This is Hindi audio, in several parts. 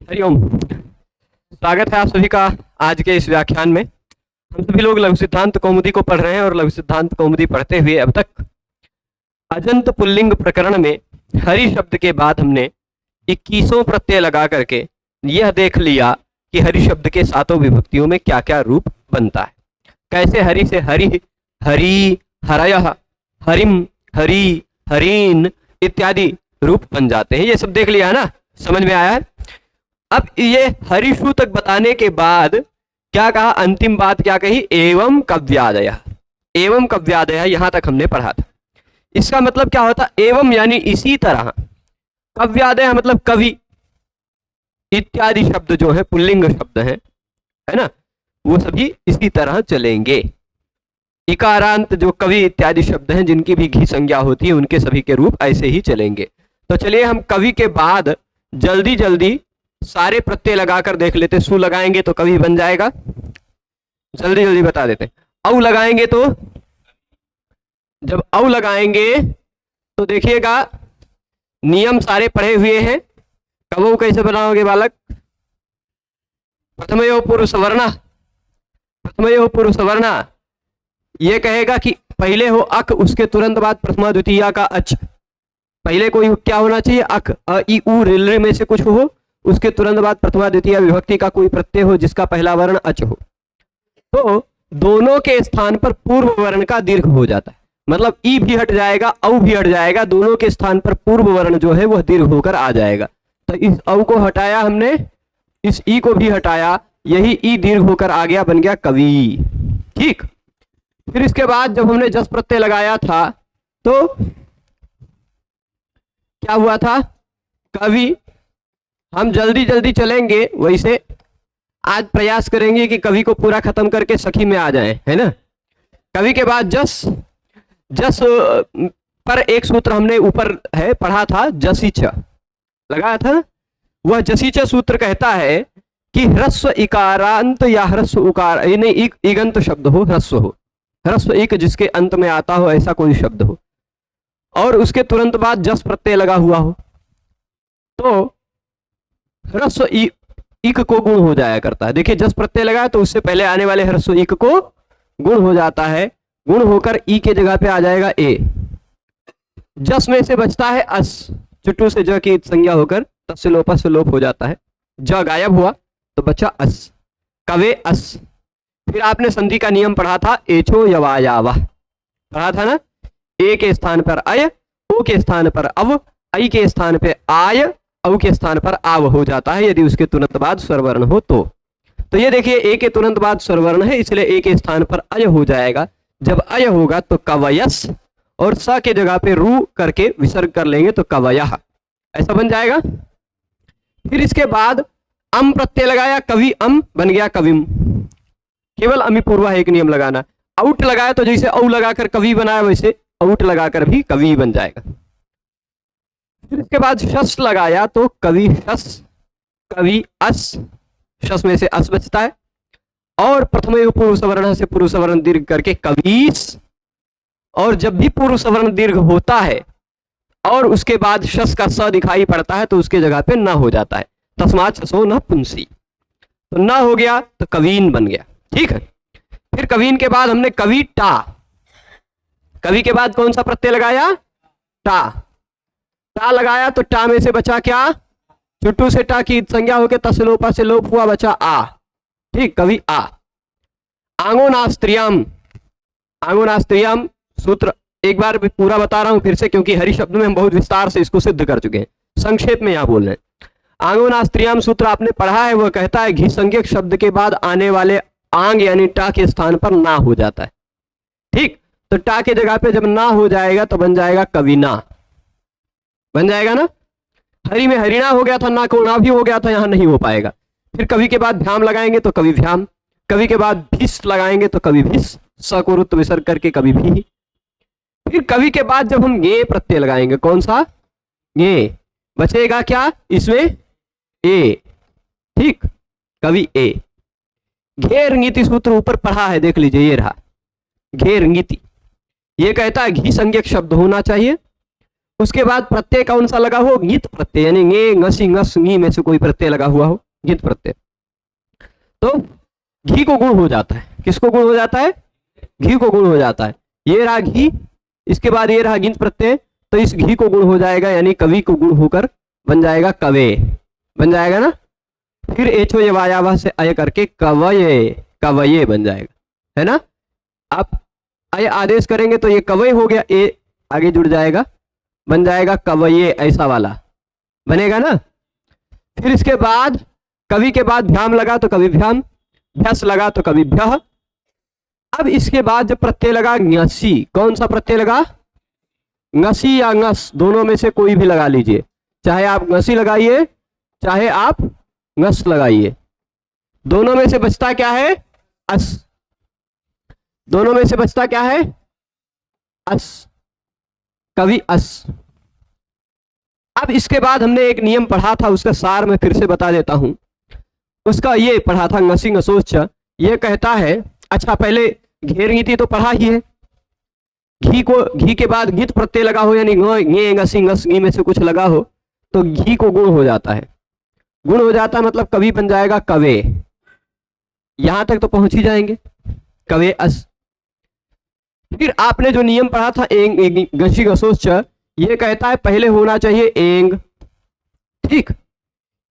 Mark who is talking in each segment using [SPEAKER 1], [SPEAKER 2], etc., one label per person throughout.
[SPEAKER 1] हरिओम। स्वागत है आप सभी का आज के इस व्याख्यान में। हम सभी लोग लघु सिद्धांत कौमुदी को पढ़ रहे हैं और लघु सिद्धांत कौमुदी पढ़ते हुए अब तक अजंत पुल्लिंग प्रकरण में हरि शब्द के बाद हमने 21 प्रत्यय लगा करके यह देख लिया कि हरि शब्द के 7 विभक्तियों में क्या क्या रूप बनता है, कैसे हरि से हरि, हरि, हरयः, हरिम, हरि, हरीन इत्यादि रूप बन जाते हैं। ये सब देख लिया है ना, समझ में आया है। अब ये हरिषु तक बताने के बाद क्या कहा, अंतिम बात क्या कही, एवं कव्यादय। एवं कव्यादय यहां तक हमने पढ़ा था। इसका मतलब क्या होता, एवं यानी इसी तरह, कव्यादय मतलब कवि इत्यादि शब्द जो है पुल्लिंग शब्द है ना, वो सभी इसी तरह चलेंगे। इकारांत जो कवि इत्यादि शब्द हैं जिनकी भी घी संज्ञा होती है उनके सभी के रूप ऐसे ही चलेंगे। तो चलिए हम कवि के बाद जल्दी जल्दी सारे प्रत्यय लगाकर देख लेते। सु लगाएंगे तो कवि बन जाएगा, जल्दी जल्दी बता देते। औ लगाएंगे तो, जब औ लगाएंगे तो देखिएगा नियम सारे पढ़े हुए हैं। कवौ कैसे बनाओगे बालक, प्रथमयो पुरुष वर्णा, प्रथमयो पुरुष वर्णा। ये कहेगा कि पहले हो अक, उसके तुरंत बाद प्रथमा द्वितीया का अच। पहले कोई क्या होना चाहिए, अक, अ ई उ रिल में से कुछ हो, उसके तुरंत बाद प्रथमा द्वितीय विभक्ति का कोई प्रत्यय हो जिसका पहला वर्ण अच हो। तो दोनों के स्थान पर पूर्व वर्ण का दीर्घ हो जाता है, मतलब ई भी हट जाएगा, औ भी हट जाएगा, दोनों के स्थान पर पूर्व वर्ण जो है वह दीर्घ होकर आ जाएगा। तो इस औ को हटाया हमने, इस ई को भी हटाया, यही ई दीर्घ होकर आ गया, बन गया कवि। ठीक। फिर इसके बाद जब हमने जस प्रत्यय लगाया था तो क्या हुआ था, कवि। हम जल्दी जल्दी चलेंगे, वैसे आज प्रयास करेंगे कि कवि को पूरा खत्म करके सखी में आ जाए, है ना। कवि के बाद जस, जस पर एक सूत्र हमने ऊपर है पढ़ा था, जसीच लगाया था। वह जसीच सूत्र कहता है कि ह्रस्व इकारांत या ह्रस्व उकार, नहीं इगंत शब्द हो, ह्रस्व हो, ह्रस्व इक जिसके अंत में आता हो ऐसा कोई शब्द हो और उसके तुरंत बाद जस प्रत्यय लगा हुआ हो, तो ह्रस्व इक को गुण हो जाया करता है। देखिए जस प्रत्यय लगा तो उससे पहले आने वाले ह्रस्व इक को गुण हो जाता है, गुण होकर ई के जगह पे आ जाएगा ए। जस में से बचता है अस, चुट्टू से ज की संज्ञा होकर तस्य लोप से लोप हो जाता है, ज गायब हुआ तो बचा अस, कवे अस। फिर आपने संधि का नियम पढ़ा था, एचो यवायावः पढ़ा था ना। ए के स्थान पर अय, ओ के स्थान पर अव, आई के स्थान पे आय, औ के स्थान पर आव हो जाता है यदि उसके तुरंत बाद स्वरवर्ण हो तो ये देखिए ए के तुरंत बाद स्वरवर्ण है इसलिए ए के स्थान पर अय हो जाएगा। जब अय होगा तो कवयस, और स के जगह पे रू करके विसर्ग कर लेंगे तो कवयः, ऐसा बन जाएगा। फिर इसके बाद अम प्रत्यय लगाया, कवि अम बन गया कविम। केवल अमी पूर्वा एक नियम लगाना। आउट लगाया तो जैसे औ लगाकर कवि बनाया वैसे आउट लगाकर भी कवि बन जाएगा। फिर इसके बाद शस लगाया तो कवि शस, कवि अस, शस में से अस बचता है, और प्रथम पूर्व सवर्ण से पूर्व सवर्ण दीर्घ करके कवीस। और जब भी पूर्व सवर्ण दीर्घ होता है और उसके बाद शस का स दिखाई पड़ता है तो उसके जगह पे न हो जाता है, तस्मात् शसो न पुंसी, तो न हो गया तो कवीन बन गया। ठीक है। फिर कवीन के बाद हमने कवि टा, कवि के बाद कौन सा प्रत्यय लगाया, टा। टा लगाया तो टा में से बचा क्या, चुट्टू से टा की संज्ञा होकर तसलोपा से लोप हुआ, बचा आ। ठीक, कवि आ। आंगोनास्त्रियम, आंगोनास्त्रियम सूत्र एक बार पूरा बता रहा हूं फिर से, क्योंकि हरि शब्द में हम बहुत विस्तार से इसको सिद्ध कर चुके हैं, संक्षेप में यहां बोल रहे हैं। आंगोनास्त्रियम सूत्र आपने पढ़ा है, वह कहता है घी संज्ञक शब्द के बाद आने वाले आंग यानी टा के स्थान पर ना हो जाता है। ठीक, तो टा के जगह पे जब ना हो जाएगा तो बन जाएगा कविना, बन जाएगा ना। हरि में हरिणा हो गया था, ना को ना भी हो गया था, यहां नहीं हो पाएगा। फिर कवि के बाद भ्याम लगाएंगे तो कवि भ्याम, कवि के बाद भिस लगाएंगे तो कवि भिस, स को रुत्व विसर्ग करके कवि भी। फिर कवि के बाद जब हम गे प्रत्यय लगाएंगे, कौन सा, गे, बचेगा क्या इसमें, ए। ठीक, कवि ए। घेर नीति सूत्र ऊपर पढ़ा है, देख लीजिए, ये रहा घेर नीति। ये कहता है घी संज्ञक शब्द होना चाहिए, उसके बाद प्रत्यय कौन सा लगा हो, गित प्रत्यय, यानी गे ngसी ngस गी में से कोई प्रत्यय लगा हुआ हो, गित प्रत्यय। तो घी को गुण हो जाता है, किसको गुण हो जाता है, घी को गुण हो जाता है। ये रहा घी, इसके बाद ये रहा गिंत प्रत्यय, तो इस घी को गुण हो जाएगा, यानी कवि को गुण होकर बन जाएगा कवे, बन जाएगा ना। फिर एचो ये वायावा से अय करके कवये, कवये बन जाएगा, है ना। आप अय आदेश करेंगे तो ये कवय हो गया, ए आगे जुड़ जाएगा, बन जाएगा कवये, ऐसा वाला बनेगा ना। फिर इसके बाद कवि के बाद भ्याम लगा तो कवि भ्याम, भ्यस लगा तो कवि भ्यः। अब इसके बाद जब प्रत्यय लगा ङसी, कौन सा प्रत्यय लगा, ङसी या ngस, दोनों में से कोई भी लगा लीजिए, चाहे आप ङसी लगाइए चाहे आप ngस लगाइए, दोनों में से बचता क्या है, अस, दोनों में से बचता क्या है, अस, कवि अस। अब इसके बाद हमने एक नियम पढ़ा था, उसका सार मैं फिर से बता देता हूं। उसका ये पढ़ा था ngसी ngसोच, ये कहता है, अच्छा पहले घेर नीति तो पढ़ा ही है, घी को, घी के बाद गित प्रत्यय लगा हो, यानी गे ngसी ngस गी में से कुछ लगा हो तो घी को गुण हो जाता है, गुण हो जाता है मतलब कवि बन जाएगा कवे, यहां तक तो पहुंच ही जाएंगे, कवे अस। फिर आपने जो नियम पढ़ा था एंग ngसी ngसोच, ये कहता है पहले होना चाहिए एंग, ठीक,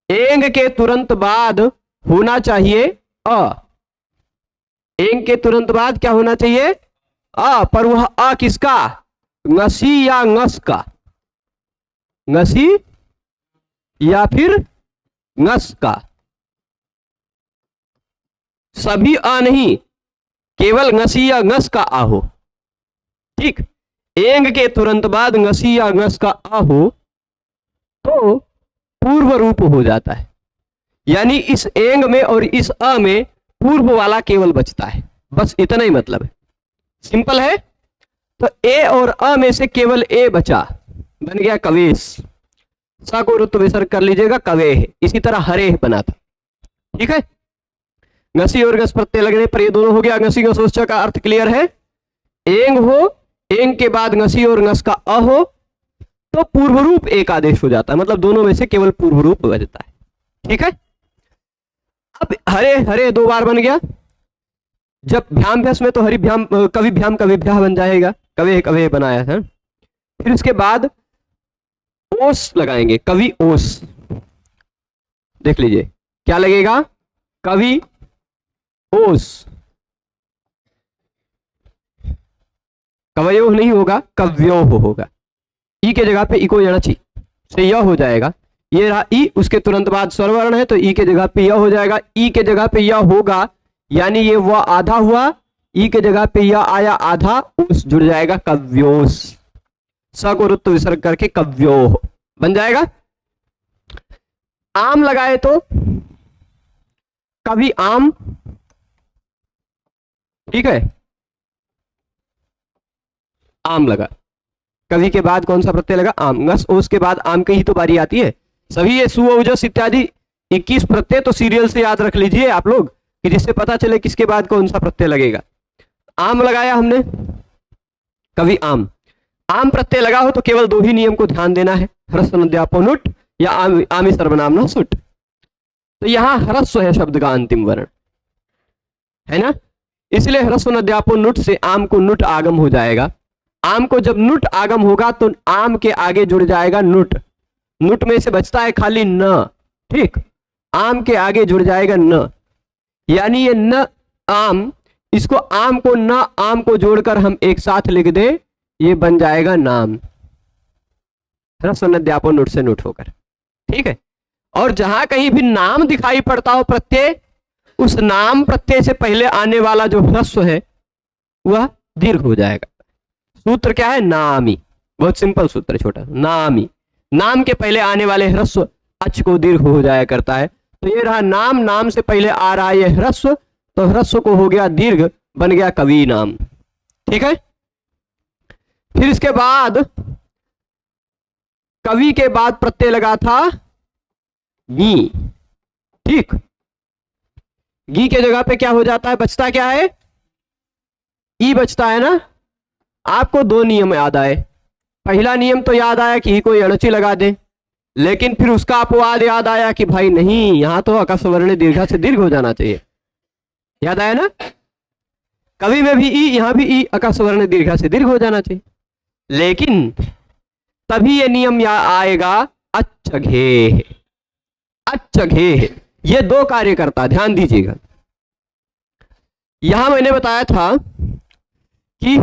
[SPEAKER 1] एंग के तुरंत बाद होना चाहिए अ, एंग के तुरंत बाद क्या होना चाहिए, अ, पर वह अ किसका, ngसी या ngस का, ngसी या फिर ngस का, सभी अ नहीं, केवल ngसी या ngस का आ हो, ठीक। एंग के तुरंत बाद ngसी या ngस का आ हो तो पूर्व रूप हो जाता है, यानी इस एंग में और इस अ में पूर्व वाला केवल बचता है, बस इतना ही मतलब है, सिंपल है। तो ए और अ में से केवल ए बचा, बन गया कवेश, सा को रुत्व विसर्ग कर लीजिएगा, कवे है। इसी तरह हरे बना था, ठीक है। ngसी और गस प्रत्यय लगने पर ये दोनों हो गया, ngसी ngसोच का अर्थ क्लियर है, एंग हो, एंग के बाद ngसी और ngस का अ हो तो पूर्व रूप एक आदेश हो जाता है, मतलब दोनों में से केवल पूर्व रूप बचता है, ठीक है। अब हरे हरे दो बार बन गया, जब भ्याम भ्यस में तो हरि भ्याम कवि भ्याम कवि भ्याह बन जाएगा, कवे कवे बनाया था। फिर इसके बाद ओस लगाएंगे, कवि ओस, देख लीजिए क्या लगेगा, कवि ओस, कवयो नहीं होगा, कव्यो होगा, ई के जगह पे इको यणची से यह हो जाएगा, ये रहा ई, उसके तुरंत बाद स्वरवर्ण है तो ई के जगह पे यह हो जाएगा, ई के जगह पे यह होगा, यानी ये वह आधा हुआ, ई के जगह पे यह आया आधा, उस जुड़ जाएगा कव्योस, स को रुत्व विसर्ग करके कव्यो बन जाएगा। आम लगाए तो कवि आम, ठीक है, आम लगा, कवि के बाद कौन सा प्रत्यय लगा, आम, ngस ओस के बाद आम की ही तो बारी आती है, सभी ये सु औजस इत्यादि 21 प्रत्यय तो सीरियल से याद रख लीजिए आप लोग, कि जिससे पता चले किसके बाद कौन सा प्रत्यय लगेगा। आम लगाया हमने, कवि आम, आम प्रत्यय लगा हो तो केवल दो ही नियम को ध्यान देना है, ह्रस्व नद्यापो नुट या आमी सर्वनाम सुट। तो यहां ह्रस्व है शब्द का अंतिम वर्ण, है ना, इसलिए ह्रस्व नद्यापो नुट से आम को नुट आगम हो जाएगा, आम को जब नुट आगम होगा तो आम के आगे जुड़ जाएगा नुट, नुट में से बचता है खाली न, ठीक, आम के आगे जुड़ जाएगा न, यानी ये न आम, इसको आम को न आम को जोड़कर हम एक साथ लिख दे, ये बन जाएगा नाम, ह्रस्व नद्यापो नुट से नुट होकर, ठीक है। और जहां कहीं भी नाम दिखाई पड़ता हो प्रत्यय, उस नाम प्रत्यय से पहले आने वाला जो ह्रस्व है वह दीर्घ हो जाएगा। सूत्र क्या है, नामी, बहुत सिंपल सूत्र, छोटा, नामी, नाम के पहले आने वाले ह्रस्व अच को दीर्घ हो जाया करता है, तो ये रहा नाम, नाम से पहले आ रहा है ये ह्रस्व, तो ह्रस्व को हो गया दीर्घ, बन गया कवि नाम, ठीक है। फिर इसके बाद कवि के बाद प्रत्यय लगा था गी, ठीक, गी के जगह पे क्या हो जाता है, बचता क्या है, ई बचता है ना। आपको दो नियम याद आए, पहला नियम तो याद आया कि कोई अणुचि लगा दे, लेकिन फिर उसका अपवाद याद आया कि भाई नहीं, यहां तो अकस वर्ण दीर्घा से दीर्घ हो जाना चाहिए। याद आया ना, कवि में भी ई, यहां भी ई अकस वर्ण दीर्घा से दीर्घ हो जाना चाहिए। लेकिन तभी ये नियम आएगा अच्छघेह। अच्छघेह ये दो कार्य करता, ध्यान दीजिएगा। यहां मैंने बताया था कि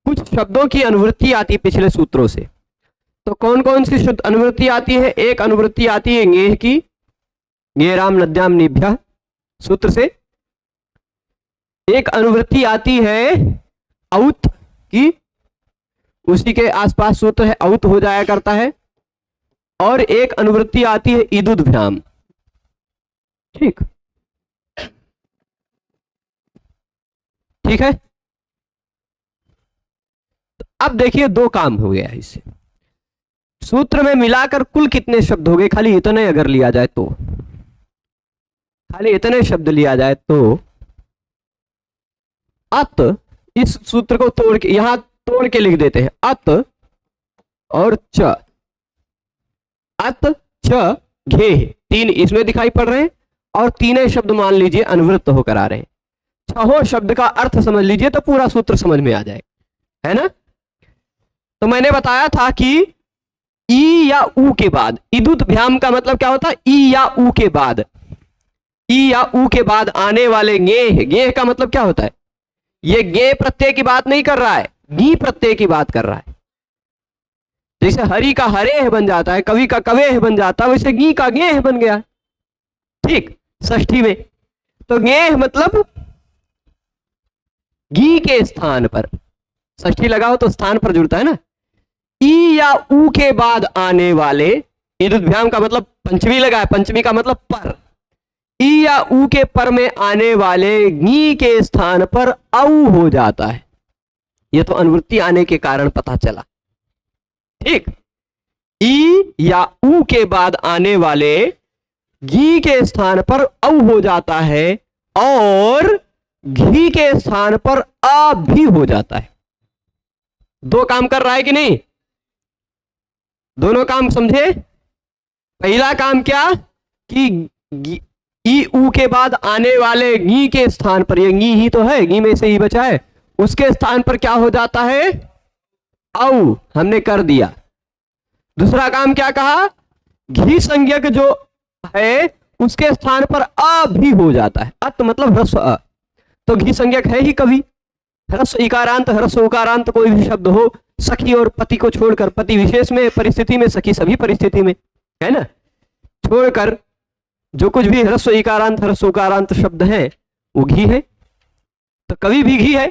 [SPEAKER 1] कुछ शब्दों की अनुवृत्ति आती पिछले सूत्रों से। तो कौन कौन सी शुद्ध अनुवृत्ति आती है? एक अनुवृत्ति आती है गेह की, गेराम नद्याम निभ्या सूत्र से। एक अनुवृत्ति आती है औत की, उसी के आसपास सूत्र है, औत हो जाया करता है। और एक अनुवृत्ति आती है ईदुद्भ्याम। ठीक ठीक है। अब देखिए दो काम हो गया इससे। सूत्र में मिलाकर कुल कितने शब्द हो गए? खाली इतने अगर लिया जाए तो, खाली इतने शब्द लिया जाए तो अत, इस सूत्र को तोड़ के यहां तोड़ के लिख देते हैं, अत और च, अत च घेह, तीन इसमें दिखाई पड़ रहे हैं और तीनों शब्द मान लीजिए अनुवृत्त होकर आ रहे हैं। छहों शब्द का अर्थ समझ लीजिए तो पूरा सूत्र समझ में आ जाए, है ना। तो मैंने बताया था कि ई या ऊ के बाद, ईदुद्भ्याम का मतलब क्या होता है? ई या ऊ के बाद, ई या ऊ के बाद आने वाले गेह। गेह का मतलब क्या होता है? ये गे प्रत्यय की बात नहीं कर रहा है, गी प्रत्यय की बात कर रहा है। जैसे हरि का हरेह बन जाता है, कवि का कवेह बन जाता है, वैसे गी का गेह बन गया। ठीक, षष्ठी में तो गेह मतलब गी के स्थान पर, षष्ठी लगाओ तो स्थान पर जुड़ता है ना। ई या ऊ के बाद आने वाले, ईदुद्भ्याम का मतलब पंचमी लगा है, पंचमी का मतलब पर, ई या ऊ के पर में आने वाले गी के स्थान पर औ हो जाता है। यह तो अनुवृत्ति आने के कारण पता चला। ठीक, ई या ऊ के बाद आने वाले गी के स्थान पर औ हो जाता है और घी के स्थान पर आ भी हो जाता है। दो काम कर रहा है कि नहीं? दोनों काम समझे? पहला काम क्या कि ई ऊ के बाद आने वाले गी के स्थान पर, ये गी ही तो है, गी में से ही बचा है, उसके स्थान पर क्या हो जाता है? औ, हमने कर दिया। दूसरा काम क्या कहा? घी संज्ञक जो है उसके स्थान पर आ भी हो जाता है। अत मतलब ह्रस्व अ, तो घी संज्ञक है ही कवि। ह्रस्व इकारांत ह्रस्व उकारांत कोई भी शब्द हो, सखी और पति को छोड़कर, पति विशेष में परिस्थिति में, सखी सभी परिस्थिति में, है ना, छोड़कर जो कुछ भी ह्रस्व इकारांत ह्रस्व उकारांत शब्द है वो घी है। तो कवि भी घी है,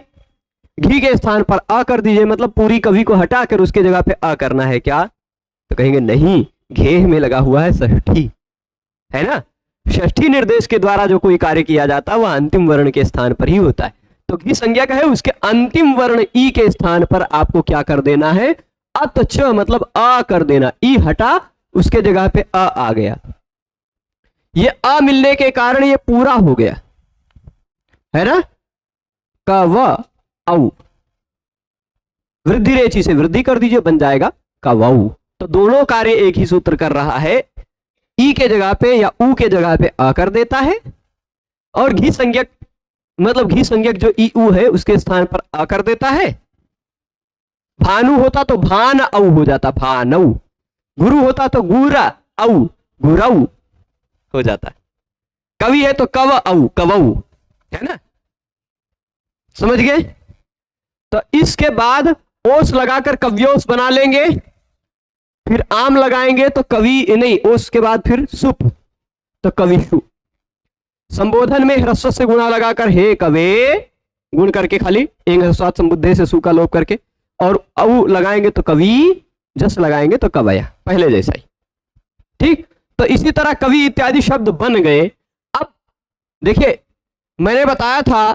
[SPEAKER 1] घी के स्थान पर आ कर दीजिए, मतलब पूरी कवि को हटाकर उसके जगह पे आ करना है क्या? तो कहेंगे नहीं, घेह में लगा हुआ है षष्ठी, है ना। षष्ठी निर्देश के द्वारा जो कोई कार्य किया जाता है वह अंतिम वर्ण के स्थान पर ही होता है। तो घी संज्ञा का है, उसके अंतिम वर्ण ई के स्थान पर आपको क्या कर देना है? अत च मतलब आ कर देना, ई हटा, उसके जगह पे आ गया। ये आ मिलने के कारण ये पूरा हो गया, है ना। क व औ, वृद्धि रेचि से वृद्धि कर दीजिए, बन जाएगा कवऊ। तो दोनों कार्य एक ही सूत्र कर रहा है। ई के जगह पे या ऊ के जगह पे आ कर देता है, और घी संज्ञक मतलब घी संज्ञक जो ई ऊ है उसके स्थान पर आ कर देता है। भानु होता तो भान औ हो जाता, भानऊ। गुरु होता तो गुरा औ, गुरऊ हो जाता है। कवि है तो कव औ, कवऊ, है ना। समझ गए? तो इसके बाद ओस लगाकर कव्योस बना लेंगे, फिर आम लगाएंगे तो कवि नहीं, ओस के बाद फिर सुप तो कविशु। संबोधन में ह्रस्व से गुणा लगाकर हे कवे, गुण करके खाली एंग ह्रस्वात् संबुद्धे से सु का लोप करके, और औ लगाएंगे तो कवि, जस लगाएंगे तो कवया, पहले जैसा ही। ठीक, तो इसी तरह कवि इत्यादि शब्द बन गए। अब देखिए मैंने बताया था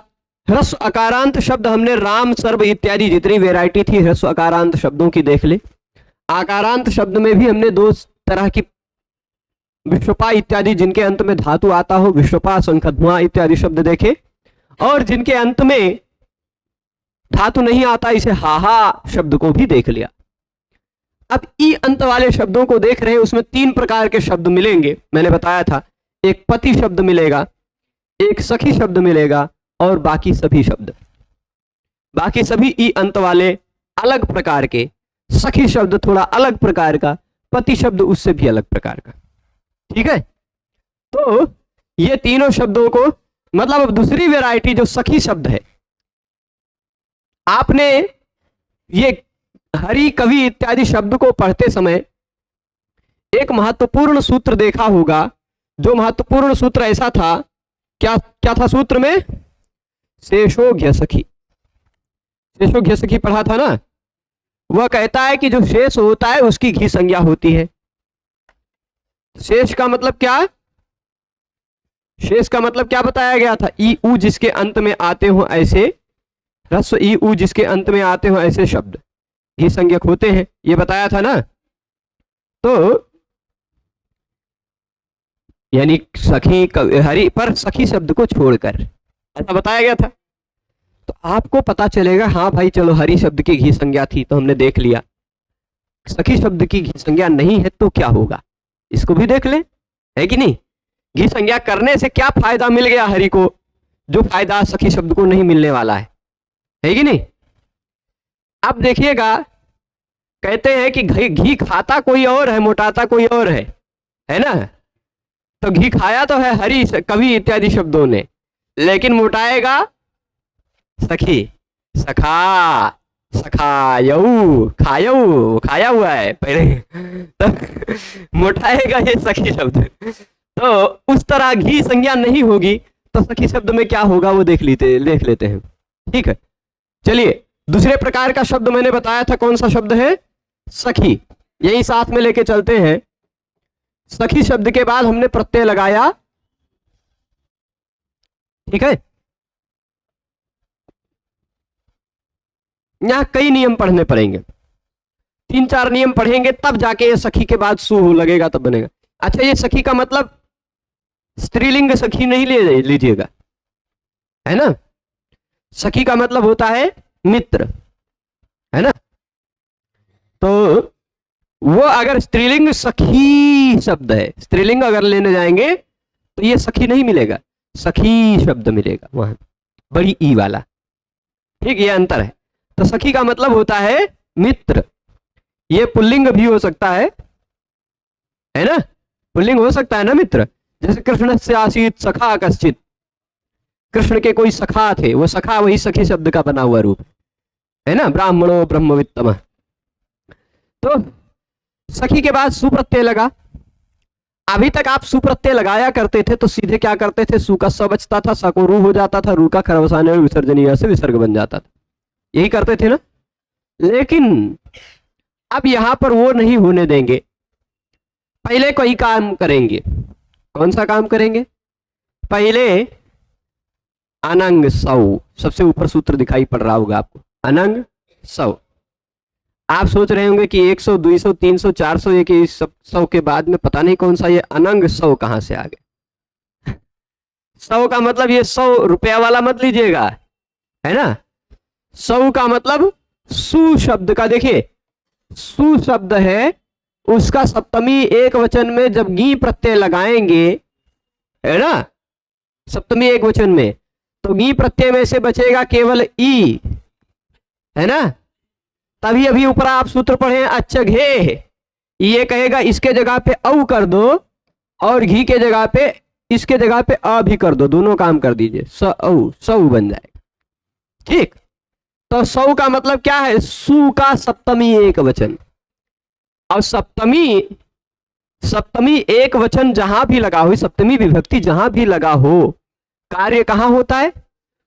[SPEAKER 1] ह्रस्व अकारांत शब्द हमने राम सर्व इत्यादि जितनी वैरायटी थी ह्रस्व अकारांत शब्दों की देख ले। आकारांत शब्द में भी हमने दो तरह की, विश्वपा इत्यादि जिनके अंत में धातु आता हो, विश्वपा शंखध्मा इत्यादि शब्द देखे, और जिनके अंत में धातु नहीं आता, इसे हाहा शब्द को भी देख लिया। अब ई अंत वाले शब्दों को देख रहे हैं, उसमें 3 प्रकार के शब्द मिलेंगे, मैंने बताया था। एक पति शब्द मिलेगा, एक सखी शब्द मिलेगा, और बाकी सभी शब्द। बाकी सभी ई अंत वाले अलग प्रकार के, सखी शब्द थोड़ा अलग प्रकार का, पति शब्द उससे भी अलग प्रकार का। ठीक है, तो ये तीनों शब्दों को, मतलब अब दूसरी वैरायटी जो सखी शब्द है, आपने ये हरि, कवि इत्यादि शब्द को पढ़ते समय एक महत्वपूर्ण सूत्र देखा होगा। जो महत्वपूर्ण सूत्र ऐसा था, क्या क्या था सूत्र में? शेषोघ्य सखी। शेषोघ्य सखी पढ़ा था ना। वह कहता है कि जो शेष होता है उसकी घी संज्ञा होती है। शेष का मतलब क्या? शेष का मतलब क्या बताया गया था? ई उ जिसके अंत में आते हो ऐसे, ह्रस्व ई उ जिसके अंत में आते हो ऐसे शब्द घी संज्ञक होते हैं, ये बताया था ना। तो यानी सखी, हरि पर सखी शब्द को छोड़कर ऐसा बताया गया था। तो आपको पता चलेगा, हाँ भाई चलो हरि शब्द की घी संज्ञा थी तो हमने देख लिया, सखी शब्द की घी संज्ञा नहीं है तो क्या होगा, इसको भी देख ले, है कि नहीं? घी संज्ञा करने से क्या फायदा मिल गया हरि को, जो फायदा सखी शब्द को नहीं मिलने वाला है कि नहीं? अब देखिएगा, कहते हैं कि घी खाता कोई और है, मोटाता कोई और है ना। तो घी खाया तो है हरि, कवि इत्यादि शब्दों ने, लेकिन मोटाएगा सखी, सखा, सखायऊ, खायऊ, खाया हुआ है पहले, तो मोटाएगा ये सखी शब्द। तो उस तरह घी संज्ञा नहीं होगी तो सखी शब्द में क्या होगा वो देख लेते हैं। ठीक है, चलिए दूसरे प्रकार का शब्द मैंने बताया था, कौन सा शब्द है? सखी। यही साथ में लेके चलते हैं। सखी शब्द के बाद हमने प्रत्यय लगाया, ठीक है। यहां कई नियम पढ़ने पड़ेंगे, 3-4 नियम पढ़ेंगे तब जाके ये सखी के बाद सु लगेगा तब बनेगा। अच्छा, ये सखी का मतलब स्त्रीलिंग सखी नहीं ले लीजिएगा, है ना। सखी का मतलब होता है मित्र, है ना। तो वो अगर स्त्रीलिंग सखी शब्द है, स्त्रीलिंग अगर लेने जाएंगे तो ये सखी नहीं मिलेगा, सखी शब्द मिलेगा वहां, बड़ी ई वाला। ठीक, ये अंतर है। तो सखी का मतलब होता है मित्र। ये पुल्लिंग भी हो सकता है ना, पुल्लिंग हो सकता है ना मित्र। जैसे कृष्ण से आसीत सखा कश्चित, कृष्ण के कोई सखा थे, वो सखा वही सखी शब्द का बना हुआ रूप है ना, ब्राह्मणो ब्रह्मवित्तम। तो सखी के बाद सुप्रत्यय लगा। अभी तक आप सुप्रत्यय लगाया करते थे तो सीधे क्या करते थे, सु का स बचता था, स को रू हो जाता था, रू का खरवसाने और विसर्जनीय से विसर्ग बन जाता था, यही करते थे ना। लेकिन अब यहां पर वो नहीं होने देंगे, पहले कोई काम करेंगे। कौन सा काम करेंगे? पहले अनंग सौ, सबसे ऊपर सूत्र दिखाई पड़ रहा होगा आपको, अनंग सौ। आप सोच रहे होंगे कि 100, 200, 300, 400, एक 100 के बाद में पता नहीं कौन सा ये अनंग 100 कहां से आ गया। 100 का मतलब ये 100 रुपया वाला मत लीजिएगा, है ना। 100 का मतलब सु शब्द का, देखिए सु शब्द है, उसका सप्तमी एक वचन में जब गी प्रत्यय लगाएंगे, है ना, सप्तमी एक वचन में, तो गी प्रत्यय में से बचेगा केवल ई, है ना। तभी अभी ऊपर आप सूत्र पढ़े अच्छा घे, ये कहेगा इसके जगह पे औ कर दो और घी के जगह पे, इसके जगह पे अ भी कर दो, दोनों काम कर दीजिए, स औ सौ बन जाएगा। ठीक, तो सौ का मतलब क्या है? सु का सप्तमी एक वचन। और सप्तमी एक वचन जहां भी लगा हो, सप्तमी विभक्ति जहां भी लगा हो, कार्य कहां होता है?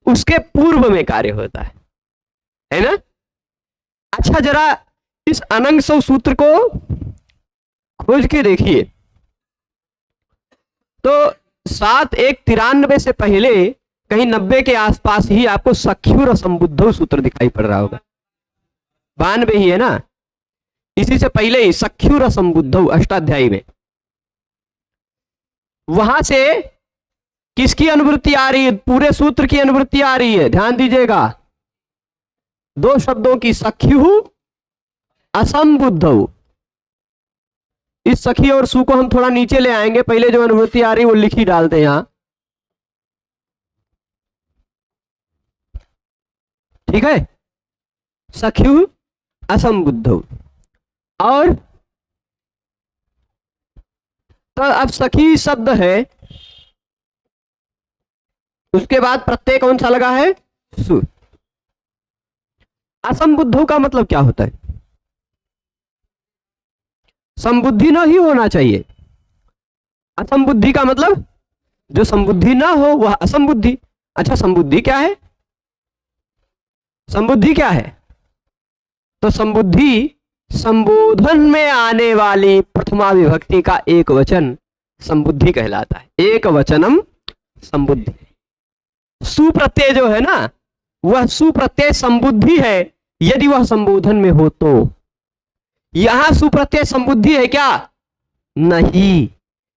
[SPEAKER 1] उसके पूर्व में कार्य होता है ना। अच्छा, जरा इस अनंग सौ सूत्र को खोज के देखिए। तो 7-1-93 से पहले कहीं 90 के आसपास ही आपको सख्युर संबुद्धो सूत्र दिखाई पड़ रहा होगा, 92 ही है ना, इसी से पहले ही सख्युर संबुद्धो अष्टाध्यायी में। वहां से किसकी अनुवृत्ति आ रही है? पूरे सूत्र की अनुवृत्ति आ रही है, ध्यान दीजिएगा। 2 शब्दों की, सख्यु असंबुद्धौ, इस सखी और सु को हम थोड़ा नीचे ले आएंगे, पहले जो अनुभूति आ रही वो लिखी डालते हैं यहां, ठीक है। सख्यु असंबुद्धौ, और तो अब सखी शब्द है, उसके बाद प्रत्यय कौन सा लगा है, सु। असंबुद्धौ का मतलब क्या होता है, संबुद्धि न ही होना चाहिए। असंबुद्धि का मतलब जो संबुद्धि ना हो वह असंबुद्धि। अच्छा, संबुद्धि क्या है, संबुद्धि क्या है, तो संबुद्धि संबोधन में आने वाली प्रथमा विभक्ति का एक वचन संबुद्धि कहलाता है। एक वचनम संबुद्धि। सुप्रत्यय जो है ना, वह सुप्रत्यय संबुद्धि है यदि वह संबोधन में हो तो। यहां सुप्रत्यय संबुद्धि है क्या, नहीं,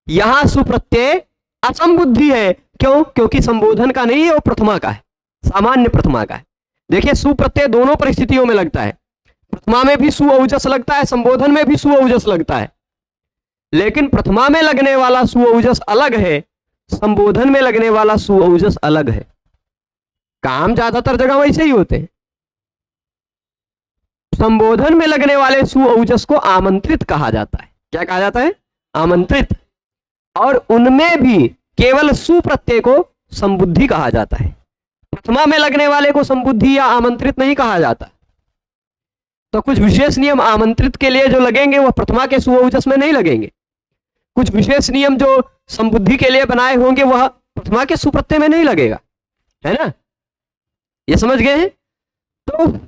[SPEAKER 1] यहां सुप्रत्यय असंबुद्धि है। क्यों, क्योंकि संबोधन का नहीं है, वो प्रथमा का है, सामान्य प्रथमा का है। देखिए, सुप्रत्यय दोनों परिस्थितियों में लगता है, प्रथमा में भी सु औजस लगता है, संबोधन में भी सु औजस लगता है, लेकिन प्रथमा में लगने वाला सु औजस अलग है, संबोधन में लगने वाला सु औजस अलग है। काम ज्यादातर जगह वैसे ही होते हैं। संबोधन में लगने वाले सु औजस को आमंत्रित कहा जाता है। क्या कहा जाता है, आमंत्रित। और उनमें भी केवल सु प्रत्यय को संबुद्धि कहा जाता है। प्रथमा में लगने वाले को संबुद्धि या आमंत्रित नहीं कहा जाता। तो कुछ विशेष नियम आमंत्रित के लिए जो लगेंगे वह प्रथमा के सु औजस में नहीं लगेंगे। कुछ विशेष नियम जो संबुद्धि के लिए बनाए होंगे वह प्रथमा के सुप्रत्यय में नहीं लगेगा, है ना, ये समझ गए हैं। तो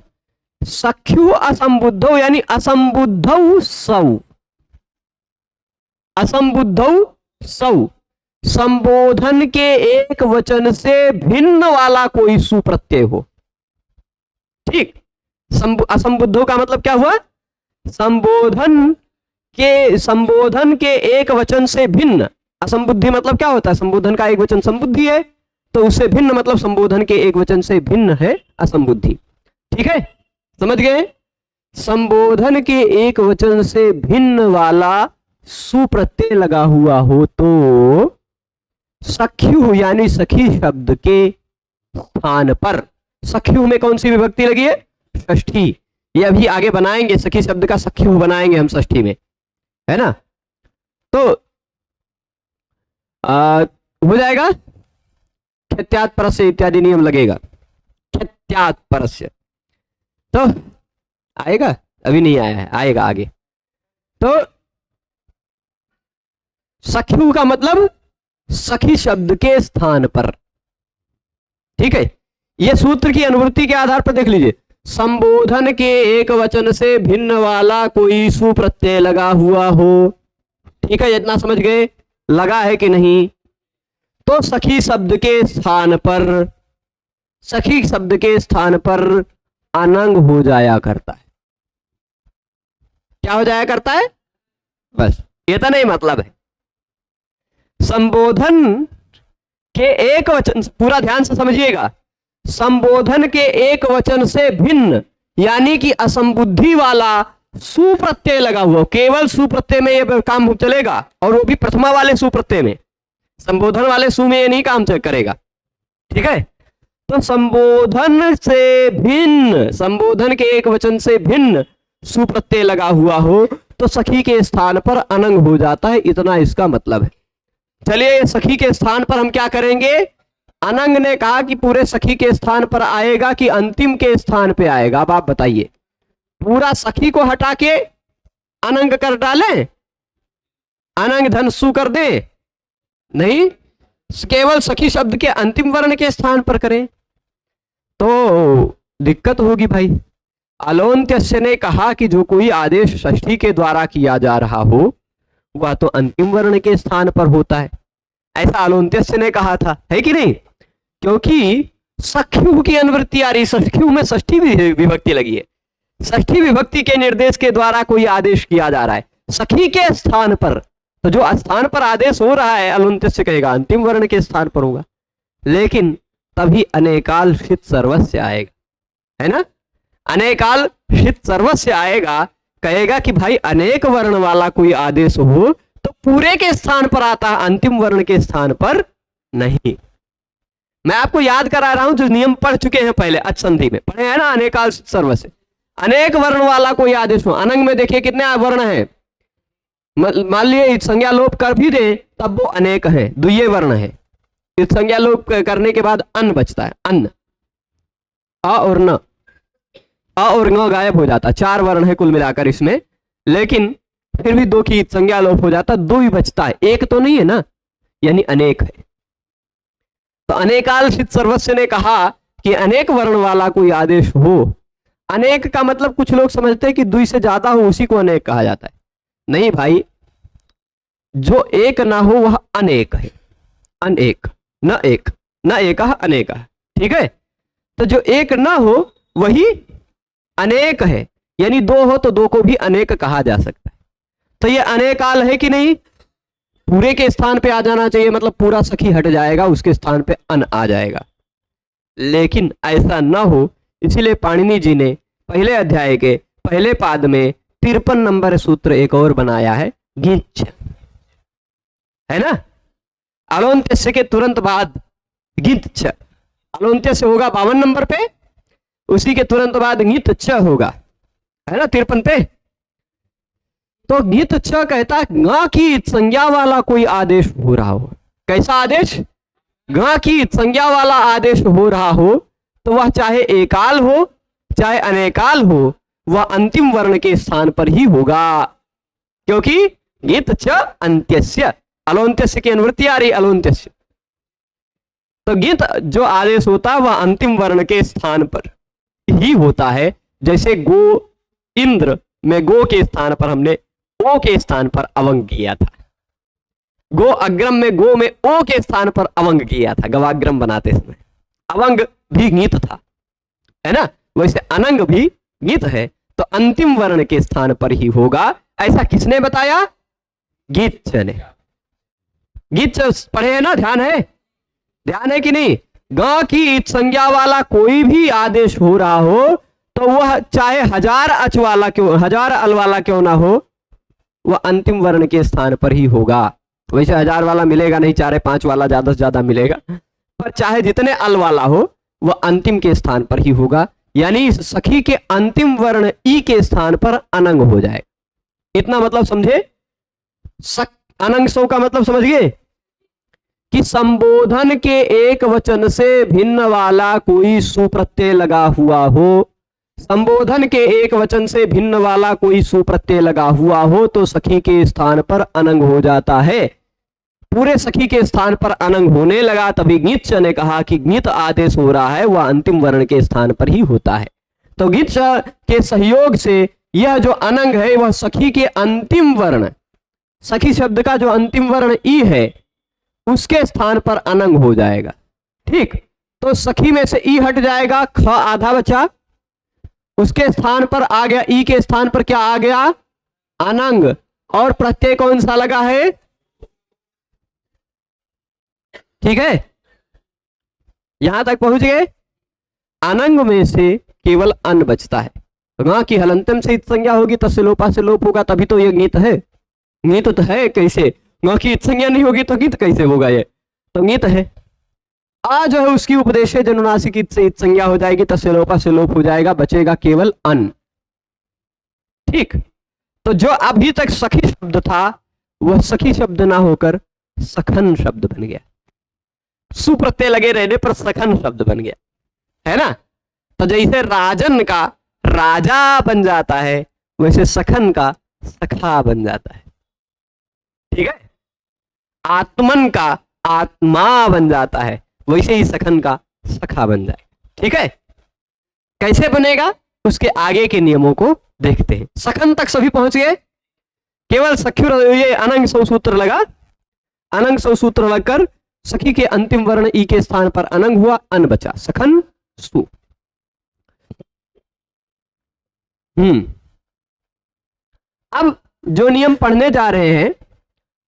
[SPEAKER 1] सख्यु असंबुद्धौ यानी असंबुद्धौ सौ, असंबुद्धौ सौ, संबोधन के एक वचन से भिन्न वाला कोई सुप्रत्यय हो। ठीक, असंबुद्धौ का मतलब क्या हुआ, संबोधन के एक वचन से भिन्न। असंबुद्धि मतलब क्या होता है, संबोधन का एक वचन संबुद्धि है, तो उससे भिन्न मतलब संबोधन के एक वचन से भिन्न है असंबुद्धि। ठीक है, समझ गए। संबोधन के एक वचन से भिन्न वाला सुप्रत्यय लगा हुआ हो तो सख्यु यानी सखी शब्द के स्थान पर, सख्यु में कौन सी विभक्ति लगी है, षष्ठी। ये अभी आगे बनाएंगे, सखी शब्द का सख्यु बनाएंगे हम षष्ठी में, है ना। तो हो जाएगा, क्षत्यात् परस्य इत्यादि नियम लगेगा, क्षत्यात् परस्य। तो आएगा, अभी नहीं आया है, आएगा आगे। तो सख्यु का मतलब सखी शब्द के स्थान पर। ठीक है, यह सूत्र की अनुवृत्ति के आधार पर देख लीजिए। संबोधन के एक वचन से भिन्न वाला कोई सुप्रत्यय लगा हुआ हो। ठीक है, इतना समझ गए, लगा है कि नहीं। तो सखी शब्द के स्थान पर, सखी शब्द के स्थान पर अनंग हो जाया करता है। क्या हो जाया करता है, बस इतना ही मतलब है। संबोधन के एक वचन, पूरा ध्यान से समझिएगा, संबोधन के एक वचन से भिन्न यानी कि असंबुद्धि वाला सुप्रत्यय लगा हुआ, केवल सुप्रत्यय में यह काम चलेगा, और वो भी प्रथमा वाले सुप्रत्यय में, संबोधन वाले सु में ये नहीं काम करेगा। ठीक है, तो संबोधन से भिन्न, संबोधन के एक वचन से भिन्न सुप्रत्यय लगा हुआ हो तो सखी के स्थान पर अनंग हो जाता है, इतना इसका मतलब है। चलिए, सखी के स्थान पर हम क्या करेंगे, अनंग ने कहा कि पूरे सखी के स्थान पर आएगा कि अंतिम के स्थान पे आएगा। अब आप बताइए, पूरा सखी को हटा के अनंग कर डालें, अनंग धनसु कर दे, नहीं, केवल सखी शब्द के अंतिम वर्ण के स्थान पर करें तो दिक्कत होगी भाई। अलोन्त्यस्य ने कहा कि जो कोई आदेश षष्ठी के द्वारा किया जा रहा हो वह तो अंतिम वर्ण के स्थान पर होता है, ऐसा अलोन्त्यस्य ने कहा था, है कि नहीं। क्योंकि सख्यु की अनुवृत्ति आ रही, सख्यु में षष्ठी विभक्ति लगी है, षष्ठी विभक्ति के निर्देश के द्वारा कोई आदेश किया जा रहा है सखी के स्थान पर, तो जो स्थान पर आदेश हो रहा है अलोन्त्यस्य कहेगा अंतिम वर्ण के स्थान पर होगा। लेकिन तभी अनेकाल षित सर्वस्य आएगा, है ना, अनेकाल षित सर्वस्य आएगा, कहेगा कि भाई अनेक वर्ण वाला कोई आदेश हो तो पूरे के स्थान पर आता है, अंतिम वर्ण के स्थान पर नहीं। मैं आपको याद करा रहा हूं जो नियम पढ़ चुके हैं पहले अच्छंधि में पढ़े हैं ना, अनेकाल सर्व से। अनेक वर्ण वाला कोई आदेश हो, अनंग में देखिए कितने वर्ण हैं, मान लिए संज्ञा लोप कर भी दे तब वो अनेक है, द्वितीय वर्ण है। इस संज्ञा लोप करने के बाद अन्न बचता है, अन्न, अ और न, अ और न गायब हो जाता, 4 वर्ण है कुल मिलाकर इसमें, लेकिन फिर भी 2 की संज्ञा लोप हो जाता, 2 ही बचता है, एक तो नहीं है ना, यानी अनेक है। तो अनेकाल सिद्ध सर्वस्व ने कहा कि अनेक वर्ण वाला कोई आदेश हो, अनेक का मतलब कुछ लोग समझते हैं कि 2 से ज्यादा हो उसी को अनेक कहा जाता है। नहीं भाई, जो एक ना हो वह अनेक है, अनेक, न एक, न एक अनेक, ठीक है। तो जो एक ना हो वही अनेक है, यानी 2 हो तो 2 को भी अनेक कहा जा सकता है। तो ये अनेकाल है कि नहीं, पूरे के स्थान पे आ जाना चाहिए, मतलब पूरा सखी हट जाएगा, उसके स्थान पे अन आ जाएगा, लेकिन ऐसा ना हो, इसीलिए पाणिनि जी ने पहले अध्याय के पहले पाद में 53 नंबर सूत्र एक और बनाया है, गिच्छ, है ना। अलोन्त्य के तुरंत बाद गिच्छ, अलोन्त्य से होगा 52 नंबर पे, उसी के तुरंत बाद गित छ होगा, है ना, 53 पे। तो गित छ कहता गा की संज्ञा वाला कोई आदेश हो रहा हो, कैसा आदेश, गा की संज्ञा वाला आदेश हो रहा हो, तो वह चाहे एकाल हो चाहे अनेकाल हो, वह अंतिम वर्ण के स्थान पर ही होगा, क्योंकि गित छ अंत्यस्य, अलोन्त्यस्य की अनुवृत्ति आ रही, अलोन्त्यस्य। तो गित जो आदेश होता है वह अंतिम वर्ण के स्थान पर ही होता है। जैसे गो इंद्र में गो के स्थान पर हमने ओ के स्थान पर अवंग किया था, गो अग्रम में गो में ओ के स्थान पर अवंग किया था, गवाग्रम बनाते समय अवंग भी गीत था, है ना, वैसे अनंग भी गीत है, तो अंतिम वर्ण के स्थान पर ही होगा। ऐसा किसने बताया, गीत ने। गीत पढ़े है ना, ध्यान है, ध्यान है कि नहीं। ग की संज्ञा वाला कोई भी आदेश हो रहा हो तो वह चाहे 1000 अच वाला क्यों, 1000 अल वाला क्यों ना हो, वह अंतिम वर्ण के स्थान पर ही होगा। वैसे 1000 वाला मिलेगा नहीं, 4 5 वाला ज्यादा से ज्यादा मिलेगा, पर चाहे जितने अल वाला हो वह अंतिम के स्थान पर ही होगा, यानी सखी के अंतिम वर्ण ई के स्थान पर अनंग हो जाए। इतना मतलब समझे, अनंग सौ का मतलब समझ गए कि संबोधन के एक वचन से भिन्न वाला कोई सुप्रत्यय लगा हुआ हो, संबोधन के एक वचन से भिन्न वाला कोई सुप्रत्यय लगा हुआ हो तो सखी के स्थान पर अनंग हो जाता है। पूरे सखी के स्थान पर अनंग होने लगा, तभी गिच्छ ने कहा कि गित आदेश हो रहा है वह अंतिम वर्ण के स्थान पर ही होता है। तो गिच्छ के सहयोग से यह जो अनंग है वह सखी के अंतिम वर्ण, सखी शब्द का जो अंतिम वर्ण ई है उसके स्थान पर अनंग हो जाएगा। ठीक, तो सखी में से ई हट जाएगा, ख आधा बचा, उसके स्थान पर आ गया, ई के स्थान पर क्या आ गया, अनंग, और प्रत्यय कौन सा लगा है, ठीक है, यहां तक पहुंच गए। अनंग में से केवल अन बचता है, वहां की हलंतम से संज्ञा होगी तस्य लोपा से लोप होगा, तभी तो ये गीत है, गीत तो है कैसे, वहां की संज्ञा नहीं होगी तो गीत कैसे होगा, ये तो गीत है। आ जो है उसकी उपदेश है जनुनासिक से संज्ञा हो जाएगी, तस्य लोपा से लोप हो जाएगा, बचेगा केवल अन। ठीक, तो जो अभी तक सखी शब्द था वह सखी शब्द ना होकर सखन शब्द बन गया, सुप्रत्यय लगे रहने पर सखन शब्द बन गया, है ना। तो जैसे राजन का राजा बन जाता है वैसे सखन का सखा बन जाता है, ठीक है। आत्मन का आत्मा बन जाता है, वैसे ही सखन का सखा बन जाए, ठीक है। कैसे बनेगा उसके आगे के नियमों को देखते हैं। सखन तक सभी पहुंच गए, केवल सख्युर, ये अनंग सौ सूत्र लगा, अनंग सौ सूत्र लगकर सखी के अंतिम वर्ण ई के स्थान पर अनंग हुआ, अन बचा, सखन सु। अब जो नियम पढ़ने जा रहे हैं,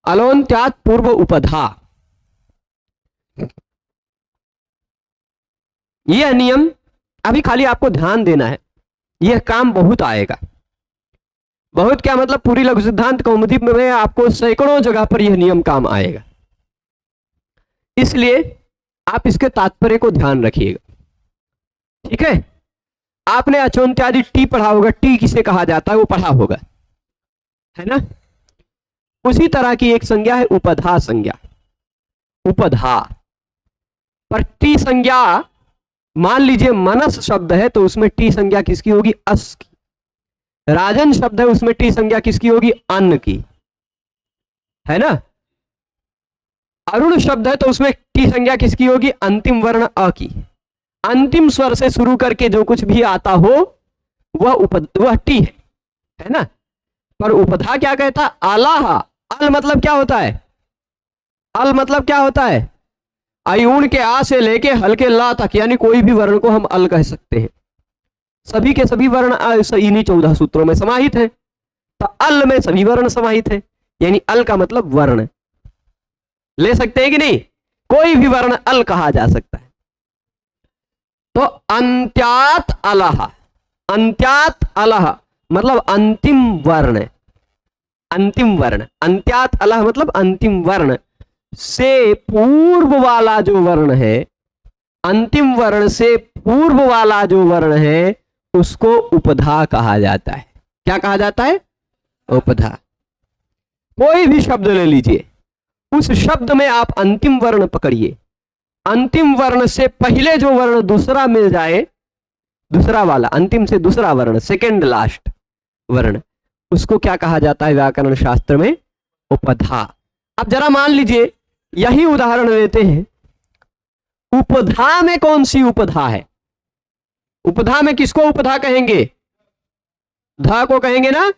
[SPEAKER 1] अलोन्त्यात् पूर्व उपधा, यह नियम अभी खाली आपको ध्यान देना है, यह काम बहुत आएगा। बहुत क्या मतलब, पूरी लघु सिद्धांत कौमुदी में आपको सैकड़ों जगह पर यह नियम काम आएगा, इसलिए आप इसके तात्पर्य को ध्यान रखिएगा। ठीक है, आपने अचोन्त्यादि टी पढ़ा होगा, टी किसे कहा जाता है वो पढ़ा होगा, है ना। उसी तरह की एक संज्ञा है उपधा संज्ञा, उपधा। पर टी संज्ञा, मान लीजिए मनस शब्द है तो उसमें टी संज्ञा किसकी होगी? अस की। राजन शब्द है उसमें टी संज्ञा किसकी होगी? अन्न की, है ना। अरुण शब्द है तो उसमें टी संज्ञा किसकी होगी? अंतिम वर्ण अ की। अंतिम स्वर से शुरू करके जो कुछ भी आता हो वह टी है ना। पर उपधा क्या कहता? आलाहा। अल मतलब क्या होता है? अल मतलब क्या होता है? अयूण के आ से लेके हल्के ला तक, यानी कोई भी वर्ण को हम अल कह सकते हैं। सभी के सभी वर्ण इन्हीं 14 सूत्रों में समाहित है, तो अल में सभी वर्ण समाहित है, यानी अल का मतलब वर्ण ले सकते हैं कि नहीं? कोई भी वर्ण अल कहा जा सकता है। तो अंत्यात अलह, अंत्यात अलह मतलब अंतिम वर्ण, अंतिम वर्ण। अंत्यात अलह मतलब अंतिम वर्ण से पूर्व वाला जो वर्ण है, अंतिम वर्ण से पूर्व वाला जो वर्ण है उसको उपधा कहा जाता है। क्या कहा जाता है? उपधा। कोई भी शब्द ले लीजिए, उस शब्द में आप अंतिम वर्ण पकड़िए, अंतिम वर्ण से पहले जो वर्ण दूसरा मिल जाए, दूसरा वाला, अंतिम से दूसरा वर्ण, सेकेंड लास्ट वर्ण, उसको क्या कहा जाता है व्याकरण शास्त्र में? उपधा। अब जरा मान लीजिए, यही उदाहरण लेते हैं, उपधा में कौन सी उपधा है? उपधा में किसको उपधा कहेंगे? धा को कहेंगे ना,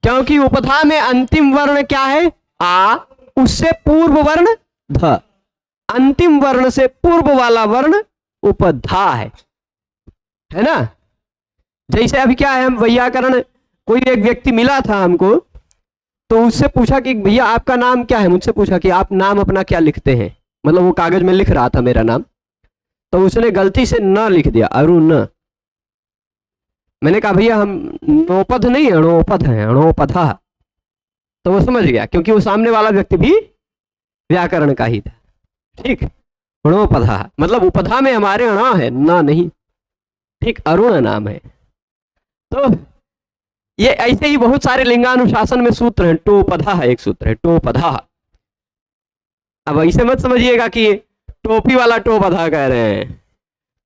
[SPEAKER 1] क्योंकि उपधा में अंतिम वर्ण क्या है? आ, उससे पूर्व वर्ण ध, अंतिम वर्ण से पूर्व वाला वर्ण उपधा है ना। जैसे अभी क्या है, हम वैयाकरण, कोई एक व्यक्ति मिला था हमको, तो उससे पूछा कि भैया आपका नाम क्या है? मुझसे पूछा कि आप नाम अपना क्या लिखते हैं, मतलब वो कागज में लिख रहा था मेरा नाम, तो उसने गलती से न लिख दिया, अरुण। मैंने कहा भैया हम नोपध नहीं, अणोपध है, अणोपधा। तो वो समझ गया, क्योंकि वो सामने वाला व्यक्ति भी व्याकरण का ही था। ठीक, अणोपधा मतलब उपधा में हमारे अणा है, ना नहीं। ठीक, अरुण नाम है। तो ये ऐसे ही बहुत सारे लिंगानुशासन में सूत्र हैं। टोपधा है एक सूत्र है, टोपधा। अब ऐसे मत समझिएगा कि टोपी वाला टोपधा कह रहे हैं।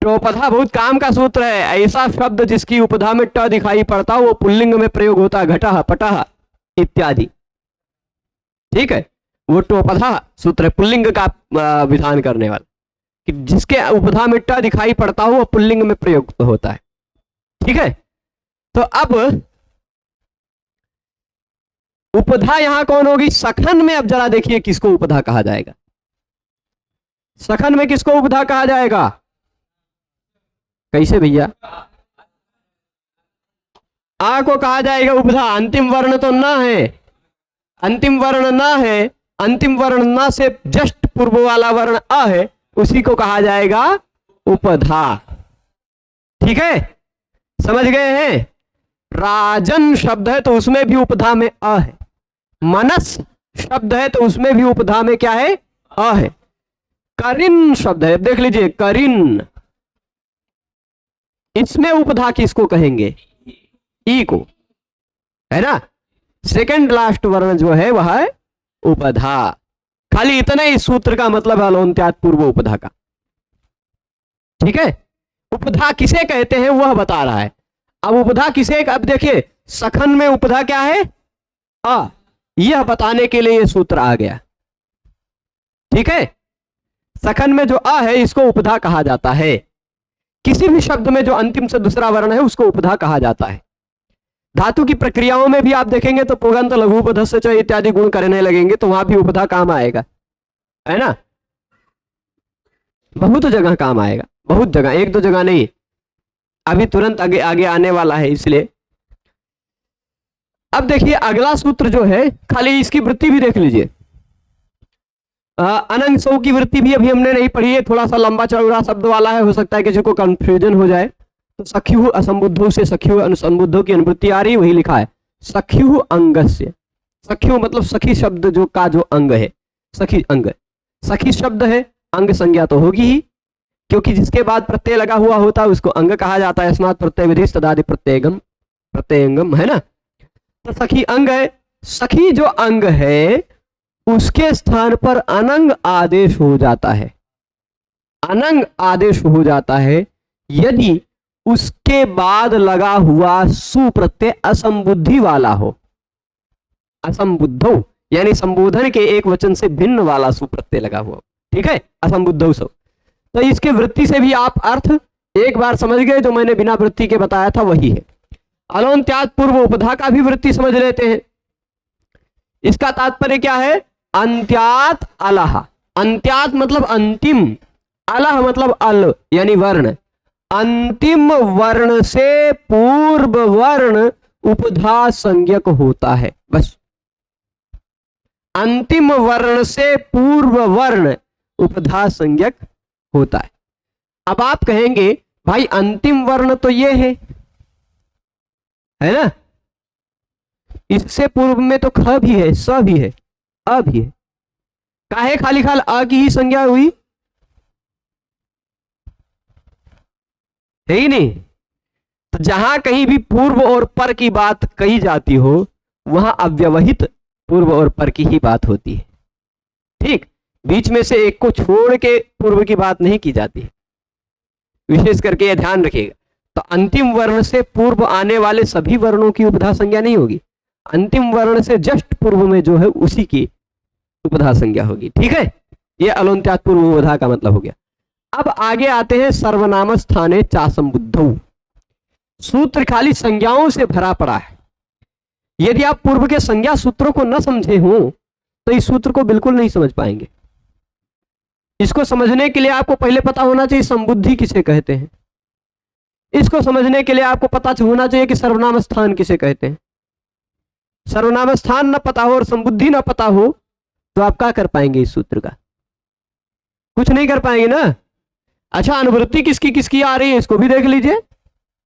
[SPEAKER 1] टोपधा बहुत काम का सूत्र है। ऐसा शब्द जिसकी उपधा में ट दिखाई पड़ता हो वो पुल्लिंग में प्रयोग होता है, घटः पटः इत्यादि। ठीक है, वो टोपधा सूत्र है, पुल्लिंग का विधान करने वाला, कि जिसके उपधा में ट दिखाई पड़ता हो वो पुल्लिंग में प्रयोग होता है। ठीक है, तो अब उपधा यहां कौन होगी? सखन में। अब जरा देखिए किसको उपधा कहा जाएगा। सखन में किसको उपधा कहा जाएगा? कैसे भैया? आ को कहा जाएगा उपधा। अंतिम वर्ण तो न है, अंतिम वर्ण न है, अंतिम वर्ण न से जस्ट पूर्व वाला वर्ण अ है, उसी को कहा जाएगा उपधा। ठीक है, समझ गए हैं? राजन शब्द है तो उसमें भी उपधा में अ है, मनस शब्द है तो उसमें भी उपधा में क्या है? अ है। करिन शब्द है, देख लीजिए, करिन, इसमें उपधा किसको कहेंगे? ई को, है ना। सेकंड लास्ट वर्ण जो है वह है उपधा। खाली इतना ही सूत्र का मतलब है अलोन्त्यात पूर्व उपधा का। ठीक है, उपधा किसे कहते हैं वह बता रहा है। अब उपधा किसे, अब देखिए सखन में उपधा क्या है? आ, यह बताने के लिए यह सूत्र आ गया। ठीक है, सखन में जो अ है इसको उपधा कहा जाता है। किसी भी शब्द में जो अंतिम से दूसरा वर्ण है उसको उपधा कहा जाता है। धातु की प्रक्रियाओं में भी आप देखेंगे तो पुगंत लघुपधस्य च इत्यादि गुण करने लगेंगे तो वहां भी उपधा काम आएगा, है ना। बहुत जगह काम आएगा, बहुत जगह, एक दो जगह नहीं। अभी तुरंत आगे आगे आने वाला है, इसलिए अब देखिए अगला सूत्र जो है, खाली इसकी वृत्ति भी देख लीजिए। अनंग सौ की वृत्ति भी अभी हमने नहीं पढ़ी है, थोड़ा सा लंबा चौड़ा शब्द वाला है, हो सकता है किसी को कंफ्यूजन हो जाए। तो सख्यु असंबुद्धों से सख्यु अनुसंबुद्धों की अनुवृत्ति आ रही, वही लिखा है। सख्यु अंगस्य। सख्यु मतलब सखी शब्द जो का जो अंग है, सखी अंग। सखी शब्द है, अंग संज्ञा तो होगी ही, क्योंकि जिसके बाद प्रत्यय लगा हुआ होता है उसको अंग कहा जाता है। अस्मात् प्रत्यय विधि तदादि प्रत्ययगम प्रत्ययंगम, है ना। तो सखी अंग है। सखी जो अंग है उसके स्थान पर अनंग आदेश हो जाता है। अनंग आदेश हो जाता है यदि उसके बाद लगा हुआ सु प्रत्यय असंबुद्धि वाला हो। असंबुद्धौ यानी संबोधन के एक वचन से भिन्न वाला सु प्रत्यय लगा हुआ, ठीक है, असंबुद्धौ सौ। तो इसके वृत्ति से भी आप अर्थ एक बार समझ गए, जो मैंने बिना वृत्ति के बताया था वही है। अलोन्त्यात् पूर्व उपधा का भी वृत्ति समझ लेते हैं। इसका तात्पर्य क्या है? अंत्यात् अलह। अंत्यात् मतलब अंतिम, अलह मतलब अल यानी वर्ण। अंतिम वर्ण से पूर्व वर्ण उपधा संज्ञक होता है, बस। अंतिम वर्ण से पूर्व वर्ण उपधा संज्ञक होता है। अब आप कहेंगे भाई अंतिम वर्ण तो ये है ना, इससे पूर्व में तो ख भी है, स भी है, अ भी है, काहे खाली खाल अ की ही संज्ञा हुई? है ही नहीं। तो जहां कहीं भी पूर्व और पर की बात कही जाती हो वहां अव्यवहित पूर्व और पर की ही बात होती है, ठीक। बीच में से एक को छोड़ के पूर्व की बात नहीं की जाती है, विशेष करके यह ध्यान रखिएगा। तो अंतिम वर्ण से पूर्व आने वाले सभी वर्णों की उपधा संज्ञा नहीं होगी, अंतिम वर्ण से जस्ट पूर्व में जो है उसी की उपधा संज्ञा होगी, ठीक है। यह अलोन्त्यात् पूर्व उपधा का मतलब हो गया। अब आगे आते हैं सर्वनाम स्थाने चासंबुद्धौ। सूत्र खाली संज्ञाओं से भरा पड़ा है। यदि आप पूर्व के संज्ञा सूत्रों को न समझे हो तो इस सूत्र को बिल्कुल नहीं समझ पाएंगे। इसको समझने के लिए आपको पहले पता होना चाहिए संबुद्धि किसे कहते हैं। इसको समझने के लिए आपको पता होना चाहिए कि सर्वनाम स्थान किसे कहते हैं। सर्वनाम स्थान न पता हो और संबुद्धि न पता हो तो आप क्या कर पाएंगे इस सूत्र का? कुछ नहीं कर पाएंगे ना। अच्छा, अनुवृत्ति किसकी किसकी आ रही है इसको भी देख लीजिए।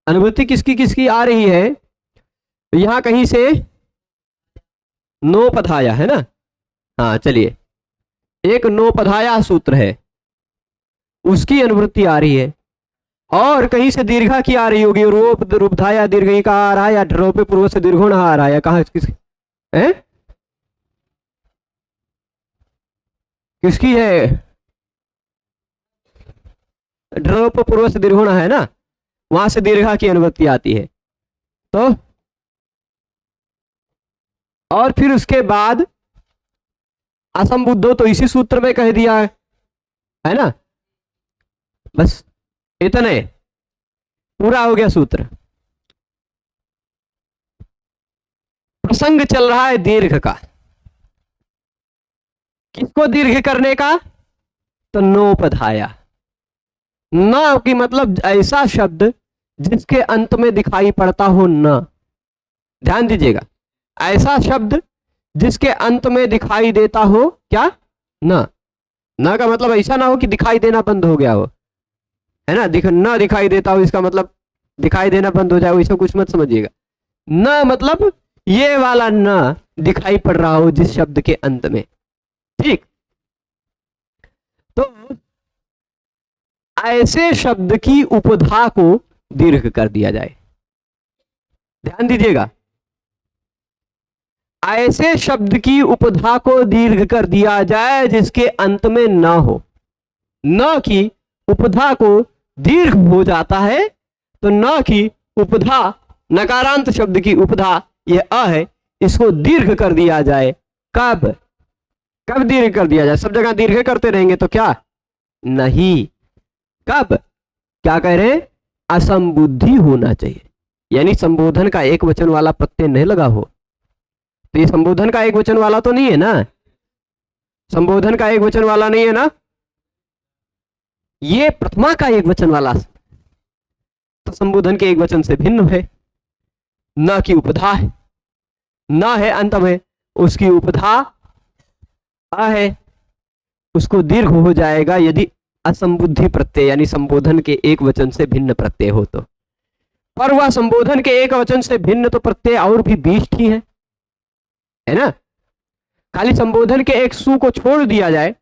[SPEAKER 1] अनुवृत्ति किसकी किसकी आ रही है? यहां कहीं से नोपधाया है ना। हाँ चलिए, एक नोपधाया सूत्र है उसकी अनुवृत्ति आ रही है, और कहीं से दीर्घा की आ रही होगी। रोप रूपधाया दीर्घ का आ रहा है, या ढरोपे पूर्व से दीर्घोण आ रहा है, कहा किसकी है? ढरोप पूर्व से दीर्घोण है ना, वहां से दीर्घा की अनुवृत्ति आती है। तो और फिर उसके बाद असंबुद्धो तो इसी सूत्र में कह दिया है ना। बस इतने, पूरा हो गया सूत्र। प्रसंग चल रहा है दीर्घ का। किसको दीर्घ करने का? तो नोपधाया। न की मतलब ऐसा शब्द जिसके अंत में दिखाई पड़ता हो न। ध्यान दीजिएगा, ऐसा शब्द जिसके अंत में दिखाई देता हो क्या? न। न का मतलब ऐसा ना हो कि दिखाई देना बंद हो गया हो, है ना। न दिखाई देता हो इसका मतलब दिखाई देना बंद हो जाए, वैसा कुछ मत समझिएगा। न मतलब ये वाला न दिखाई पड़ रहा हो जिस शब्द के अंत में, ठीक। तो ऐसे शब्द की उपधा को दीर्घ कर दिया जाए। ध्यान दीजिएगा, ऐसे शब्द की उपधा को दीर्घ कर दिया जाए जिसके अंत में न हो। न की उपधा को दीर्घ हो जाता है, तो न की उपधा, नकारांत शब्द की उपधा यह अ है, इसको दीर्घ कर दिया जाए। कब? कब दीर्घ कर दिया जाए? सब जगह दीर्घ करते रहेंगे तो क्या? नहीं। कब? क्या कह रहे हैं? असंबुद्धि होना चाहिए, यानी संबोधन का एक वचन वाला प्रत्यय नहीं लगा हो। तो ये संबोधन का एक वचन वाला तो नहीं है ना, संबोधन का एक वचन वाला नहीं है ना, ये प्रथमा का एक वचन वाला, तो संबोधन के एक वचन से भिन्न है। न की उपधा है, न है अंत में, उसकी उपधा अ है, उसको दीर्घ हो जाएगा यदि असंबुद्धि प्रत्यय यानी संबोधन के एक वचन से भिन्न प्रत्यय हो तो। पर वह संबोधन के एक वचन से भिन्न तो प्रत्यय और भी 20 ही है ना। खाली संबोधन के एक सु को छोड़ दिया जाए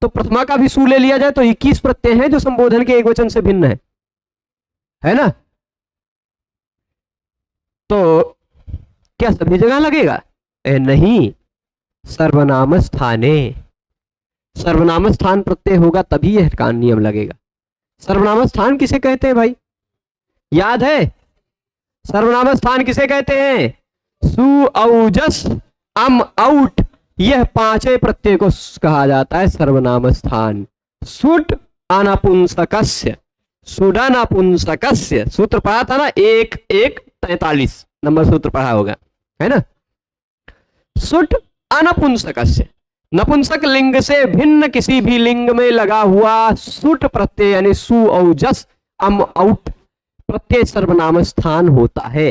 [SPEAKER 1] तो प्रथमा का भी सु ले लिया जाए तो 21 प्रत्यय हैं जो संबोधन के एक वचन से भिन्न है ना। तो क्या सभी जगह लगेगा? नहीं, सर्वनाम स्थाने। सर्वनाम स्थान प्रत्यय होगा तभी यह का नियम लगेगा। सर्वनाम स्थान किसे कहते हैं भाई? याद है? सर्वनाम स्थान किसे कहते हैं? सु, औजस, अम, औट, यह पांचों प्रत्यय को कहा जाता है सर्वनाम स्थान। सुट अनपुंसकस्य, सुडनपुंसकस्य, सूत्र पढ़ा था ना, 1:1:43 नंबर सूत्र पढ़ा होगा, है ना। सुट अनपुंसकस्य, नपुंसक लिंग से भिन्न किसी भी लिंग में लगा हुआ सुट प्रत्यय यानी सु, औजस, अम, औट प्रत्यय सर्वनाम स्थान होता है।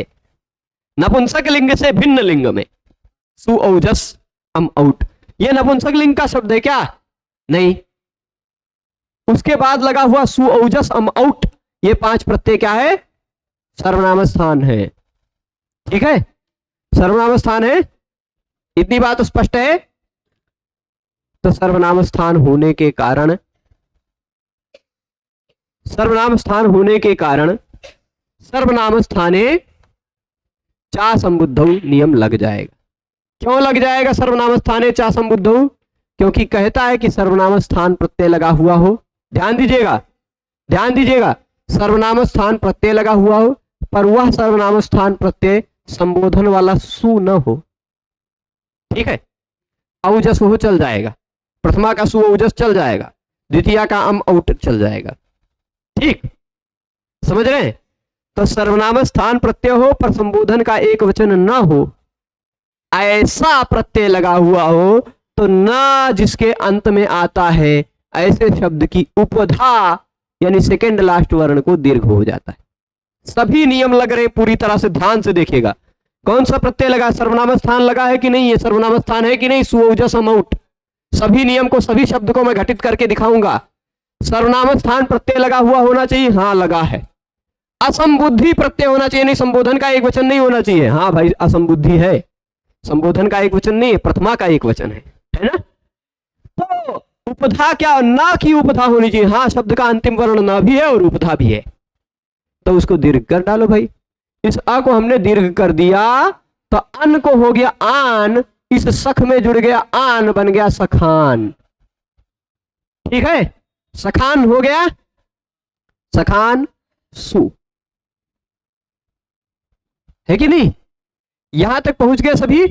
[SPEAKER 1] नपुंसक लिंग से भिन्न लिंग में सु, औजस, अम, औट, यह नपुंसक लिंग का शब्द है क्या? नहीं। उसके बाद लगा हुआ सु, औजस, अम, औट, ये 5 प्रत्यय क्या है? सर्वनाम स्थान है। ठीक है, सर्वनाम स्थान है। इतनी बात स्पष्ट है। तो सर्वनाम स्थान होने के कारण, सर्वनाम स्थान होने के कारण सर्वनाम स्थाने चा संबुद्धौ नियम लग जाएगा। क्यों लग जाएगा सर्वनाम स्थाने चा संबुद्धौ? क्योंकि कहता है कि सर्वनाम स्थान प्रत्यय लगा हुआ हो। ध्यान दीजिएगा, ध्यान दीजिएगा, सर्वनाम स्थान प्रत्यय लगा हुआ हो पर वह सर्वनाम स्थान प्रत्यय संबोधन वाला सु न हो। ठीक है, औजस हो चल जाएगा, प्रथमा का सु औजस चल जाएगा, द्वितीय का अम औट चल जाएगा। ठीक, समझ रहे हैं? तो सर्वनाम स्थान प्रत्यय हो पर संबोधन का एक वचन न हो, ऐसा प्रत्यय लगा हुआ हो तो न जिसके अंत में आता है ऐसे शब्द की उपधा यानी सेकेंड लास्ट वर्ण को दीर्घ हो जाता है। सभी नियम लग रहे, पूरी तरह से ध्यान से देखिएगा। कौन सा प्रत्यय लगा? सर्वनाम स्थान लगा है कि नहीं? ये सर्वनाम स्थान है कि नहीं? सु, औजस, अम, औट, सभी नियम को, सभी शब्द को मैं घटित करके दिखाऊंगा। सर्वनाम स्थान प्रत्यय लगा हुआ होना चाहिए, हाँ लगा है। असंबुद्धि प्रत्यय होना चाहिए, नहीं संबोधन का एक वचन नहीं होना चाहिए, हाँ भाई असंबुद्धि है, संबोधन का एक वचन नहीं है, प्रथमा का एक वचन है ना। तो उपधा क्या? ना की उपधा होनी चाहिए, हाँ शब्द का अंतिम वर्ण ना भी है और उपधा भी है, तो उसको दीर्घ कर डालो भाई। इस अ को हमने दीर्घ कर दिया तो अन को हो गया आन, इस सख में जुड़ गया आन, बन गया सखान। ठीक है, सखान हो गया, सखान सु, है कि नहीं? यहां तक पहुंच गए सभी।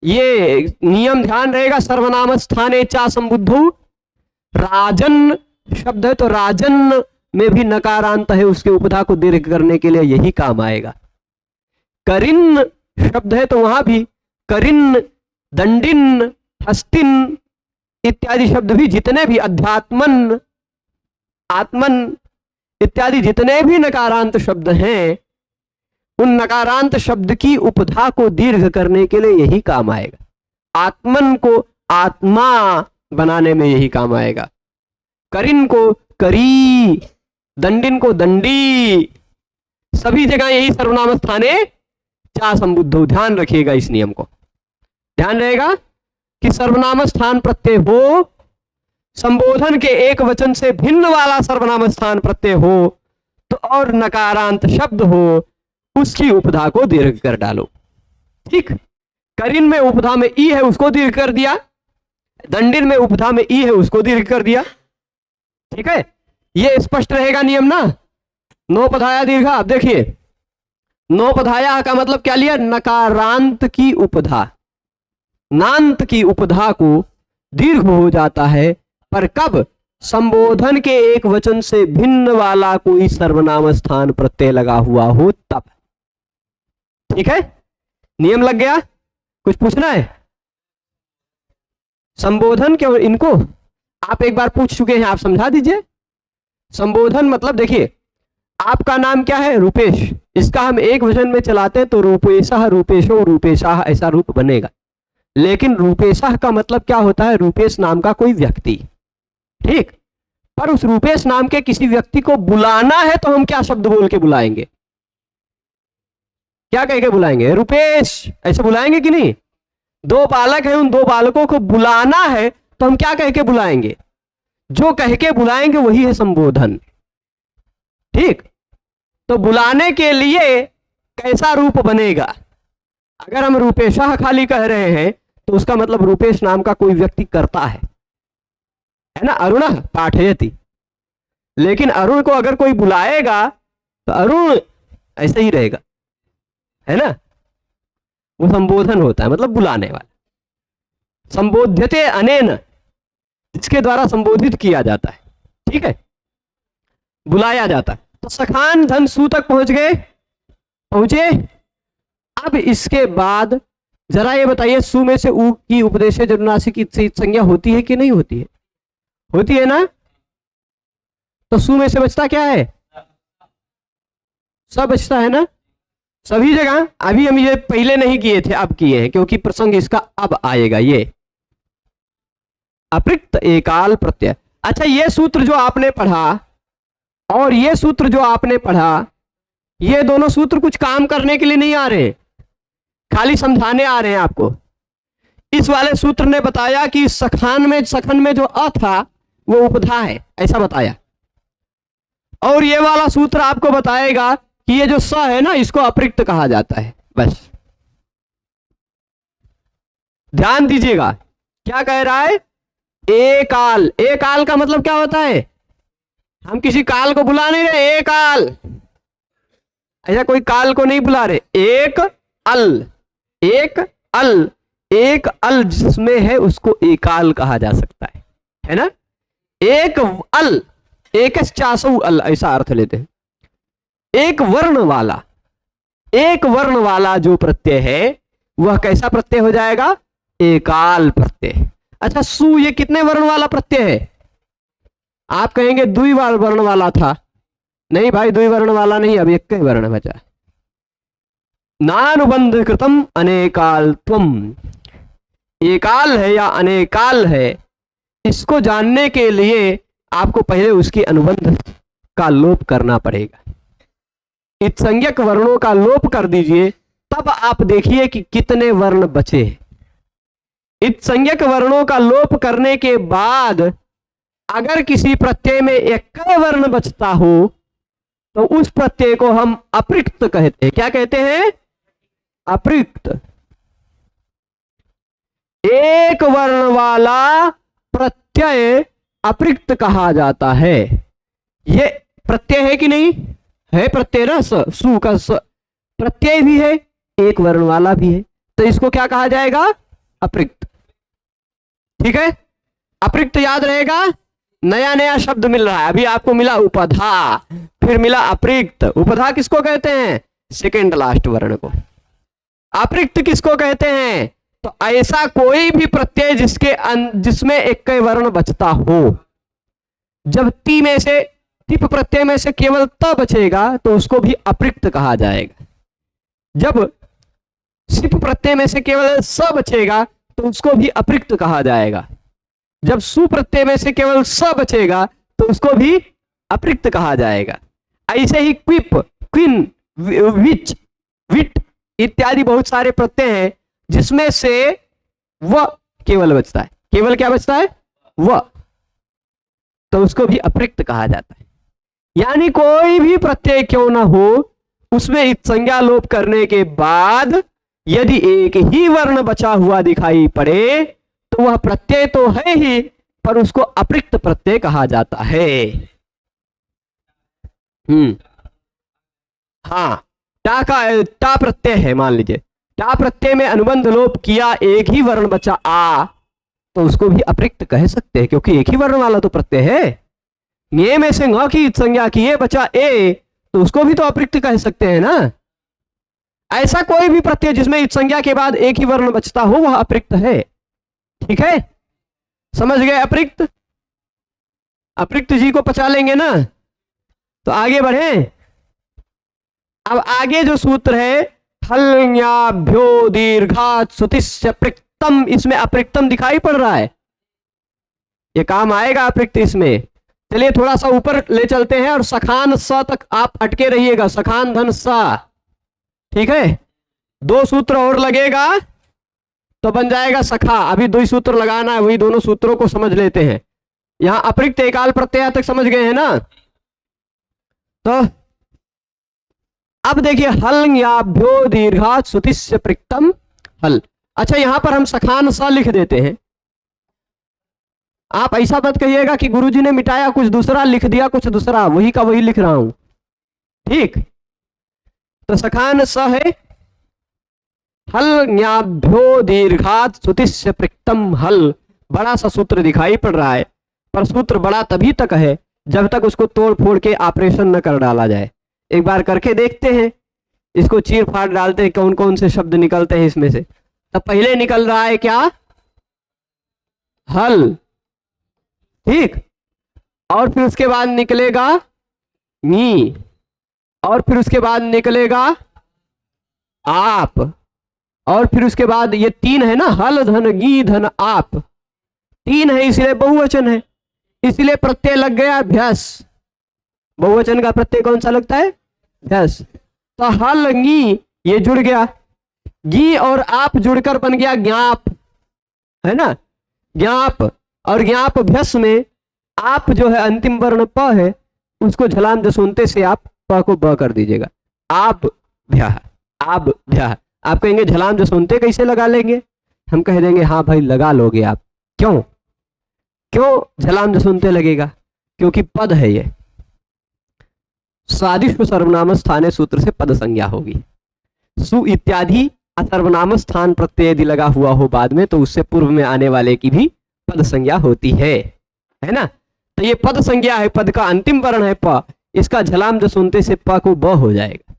[SPEAKER 1] ये नियम ध्यान रहेगा, सर्वनाम स्थाने चा संबुद्धौ। राजन शब्द है तो राजन में भी नकारांत है, उसके उपधा को दीर्घ करने के लिए यही काम आएगा। करिन शब्द है तो वहां भी करिन, दंडिन, हस्तिन इत्यादि शब्द भी, जितने भी अध्यात्मन, आत्मन इत्यादि जितने भी नकारांत शब्द हैं उन नकारांत शब्द की उपधा को दीर्घ करने के लिए यही काम आएगा। आत्मन को आत्मा बनाने में यही काम आएगा, करिन को करी, दंडिन को दंडी, सभी जगह यही सर्वनाम स्थाने चा संबुद्धौ। ध्यान रखिएगा, इस नियम को ध्यान रहेगा कि सर्वनाम स्थान प्रत्यय हो, संबोधन के एक वचन से भिन्न वाला सर्वनाम स्थान प्रत्यय हो तो और नकारांत शब्द हो उसकी उपधा को दीर्घ कर डालो। ठीक, करिन में उपधा में ई है उसको दीर्घ कर दिया, दंडिन में उपधा में ई है उसको दीर्घ कर दिया। ठीक है, ये स्पष्ट रहेगा नियम ना। नोपधाया दीर्घा, अब देखिए नोपधाया का मतलब क्या लिया? नकारांत की उपधा, नांत की उपधा को दीर्घ हो जाता है, पर कब? संबोधन के एक वचन से भिन्न वाला कोई सर्वनाम स्थान प्रत्यय लगा हुआ हो तब। ठीक है, नियम लग गया। कुछ पूछना है? संबोधन के इनको आप एक बार पूछ चुके हैं, आप समझा दीजिए। संबोधन मतलब देखिए, आपका नाम क्या है? रूपेश, इसका हम एक वचन में चलाते हैं तो रूपेशः, रूपेशो, रूपेशाः ऐसा रूप बनेगा। लेकिन रूपेशः का मतलब क्या होता है? रूपेश नाम का कोई व्यक्ति। ठीक, पर उस रूपेश नाम के किसी व्यक्ति को बुलाना है तो हम क्या शब्द बोल के बुलाएंगे? क्या कह के बुलाएंगे? रूपेश, ऐसे बुलाएंगे कि नहीं? दो बालक हैं, उन दो बालकों को बुलाना है तो हम क्या कह के बुलाएंगे? जो कह के बुलाएंगे वही है संबोधन। ठीक, तो बुलाने के लिए कैसा रूप बनेगा? अगर हम रूपेशः खाली कह रहे हैं तो उसका मतलब रूपेश नाम का कोई व्यक्ति करता है ना, अरुणः पाठयति। लेकिन अरुण को अगर कोई बुलाएगा तो अरुण ऐसे ही रहेगा, है ना, वो संबोधन होता है, मतलब बुलाने वाला। संबोध्यते अनेन, जिसके द्वारा संबोधित किया जाता है, ठीक है, बुलाया जाता है। तो सखान धन सु तक पहुंचे। अब इसके बाद जरा ये बताइए, सु में से उ की उपदेश जनुनासिक की संज्ञा होती है कि नहीं होती है? होती है ना। तो सु में से बचता क्या है? सब बचता है ना, सभी जगह। अभी हम ये पहले नहीं किए थे, अब किए हैं, क्योंकि प्रसंग इसका अब आएगा। ये अपृक्त एकाल प्रत्यय। अच्छा, ये सूत्र जो आपने पढ़ा और ये सूत्र जो आपने पढ़ा, ये दोनों सूत्र कुछ काम करने के लिए नहीं आ रहे, खाली समझाने आ रहे हैं आपको। इस वाले सूत्र ने बताया कि सखन में जो अ था वो उपधा है, ऐसा बताया। और ये वाला सूत्र आपको बताएगा कि ये जो स है ना, इसको अपृक्त कहा जाता है। बस ध्यान दीजिएगा, क्या कह रहा है? एकाल। एकाल का मतलब क्या होता है? हम किसी काल को बुला नहीं रहे, एकाल, ऐसा कोई काल को नहीं बुला रहे। एक अल, एक अल, एक अल जिसमें है उसको एकाल कहा जा सकता है ना। एक अल, एक चासु अल, ऐसा अर्थ लेते हैं। एक वर्ण वाला जो प्रत्यय है वह कैसा प्रत्यय हो जाएगा? एकाल प्रत्यय। अच्छा, सु ये कितने वर्ण वाला प्रत्यय है? आप कहेंगे द्विवार वर्ण वाला था। नहीं भाई, द्विवर्ण वाला नहीं, अब एक ही वर्ण बचा। नानुबंध कृतम अनेकालत्वम, एकाल है या अनेकाल है, इसको जानने के लिए आपको पहले उसकी अनुबंध का लोप करना पड़ेगा। इत्संज्ञक वर्णों का लोप कर दीजिए, तब आप देखिए कि कितने वर्ण बचे। इत्संज्ञक वर्णों का लोप करने के बाद अगर किसी प्रत्यय में एक वर्ण बचता हो तो उस प्रत्यय को हम अपृक्त कहते हैं। क्या कहते हैं? अपृक्त। एक वर्ण वाला प्रत्यय अपृक्त कहा जाता है। ये प्रत्यय है कि नहीं है? प्रत्यय ना, सु का प्रत्यय भी है, एक वर्ण वाला भी है, तो इसको क्या कहा जाएगा? अपृक्त। ठीक है, अपृक्त याद रहेगा। नया नया शब्द मिल रहा है, अभी आपको मिला उपधा, फिर मिला अपृक्त। उपधा किसको कहते हैं? सेकेंड लास्ट वर्ण को। अपृक्त किसको कहते हैं? तो ऐसा कोई भी प्रत्यय जिसमें एक वर्ण बचता हो। जब ती में से, तिप प्रत्यय में से केवल त बचेगा तो उसको भी अपृक्त कहा जाएगा। जब सिप प्रत्यय में से केवल स बचेगा तो उसको भी अपृक्त कहा जाएगा। जब सु प्रत्यय में से केवल स बचेगा तो उसको भी अपृक्त कहा जाएगा। ऐसे ही क्विप, क्विन, विच, विट इत्यादि बहुत सारे प्रत्यय हैं जिसमें से व केवल बचता है। केवल क्या बचता है? व, तो उसको भी अपृक्त कहा जाता है। यानी कोई भी प्रत्यय क्यों ना हो, उसमें इत्संज्ञा लोप करने के बाद यदि एक ही वर्ण बचा हुआ दिखाई पड़े तो वह प्रत्यय तो है ही, पर उसको अपृक्त प्रत्यय कहा जाता है। हाँ, टा प्रत्यय है, मान लीजिए टा प्रत्यय में अनुबंध लोप किया, एक ही वर्ण बचा आ, तो उसको भी अपृक्त कह सकते हैं, क्योंकि एक ही वर्ण वाला तो प्रत्यय है। ये में से न की संज्ञा की, ये बचा ए, तो उसको भी तो अपृक्त कह सकते हैं ना। ऐसा कोई भी प्रत्यय जिसमें इस संज्ञा के बाद एक ही वर्ण बचता हो वह अपृक्त है। ठीक है, समझ गए? अपृक्त, अपृक्त जी को पचा लेंगे ना, तो आगे बढ़े। अब आगे जो सूत्र है, हल्न्याभ्यो दीर्घात् सुतिस्य अपृक्तम, इसमें अपृक्तम दिखाई पड़ रहा है, ये काम आएगा अपृक्त इसमें। चलिए थोड़ा सा ऊपर ले चलते हैं और सखान स तक आप अटके रहिएगा। सखान धन सा, ठीक है। 2 सूत्र और लगेगा तो बन जाएगा सखा। अभी 2 ही सूत्र लगाना है, वही दोनों सूत्रों को समझ लेते हैं। यहां अपरिक्त एकाल प्रत्यय तक समझ गए हैं ना। तो अब देखिए, हल याभ्यो दीर्घात सुतिस्य प्रिक्तम हल। अच्छा, यहां पर हम सखान सा लिख देते हैं। आप ऐसा मत कहिएगा कि गुरुजी ने मिटाया कुछ दूसरा, लिख दिया कुछ दूसरा, वही का वही लिख रहा हूं, ठीक। तो सखान स है हल न्याभ्यो दीर्घात सुतिस्य प्रिक्तम हल। बड़ा सा सूत्र दिखाई पड़ रहा है, पर सूत्र बड़ा तभी तक है जब तक उसको तोड़ फोड़ के ऑपरेशन न कर डाला जाए। एक बार करके देखते हैं, इसको चीर फाड़ डालते हैं, कौन कौन से शब्द निकलते हैं इसमें से। तो पहले निकल रहा है क्या, हल, ठीक। और फिर उसके बाद निकलेगा नी, और फिर उसके बाद निकलेगा आप, और फिर उसके बाद ये 3 है ना, हल धन गी धन आप, 3 है इसलिए बहुवचन है, इसलिए प्रत्यय लग गया भ्यस। बहुवचन का प्रत्यय कौन सा लगता है, भ्यस। तो हल गी ये जुड़ गया, गी और आप जुड़कर बन गया ज्ञाप, है ना, ज्ञाप। और ज्ञाप भ्यस में आप जो है अंतिम वर्ण प है, उसको झलान जसुनते से आप प को ब कर दीजिएगा। आप भ्याह, आप भ्याह। आप कहेंगे झलान जसुनते कैसे लगा लेंगे, हम कह देंगे हाँ भाई लगा लोगे आप। क्यों क्यों झलान जसुनते लगेगा, क्योंकि पद है ये। स्वादिष्ट सर्वनाम स्थाने सूत्र से पद संज्ञा होगी। सु इत्यादि सर्वनाम स्थान प्रत्यय यदि लगा हुआ हो बाद में, तो उससे पूर्व में आने वाले की भी पद संज्ञा होती है ना। तो ये पद संज्ञा है, पद का अंतिम वर्ण है प, इसका झलाम जसुनते से प को ब हो जाएगा।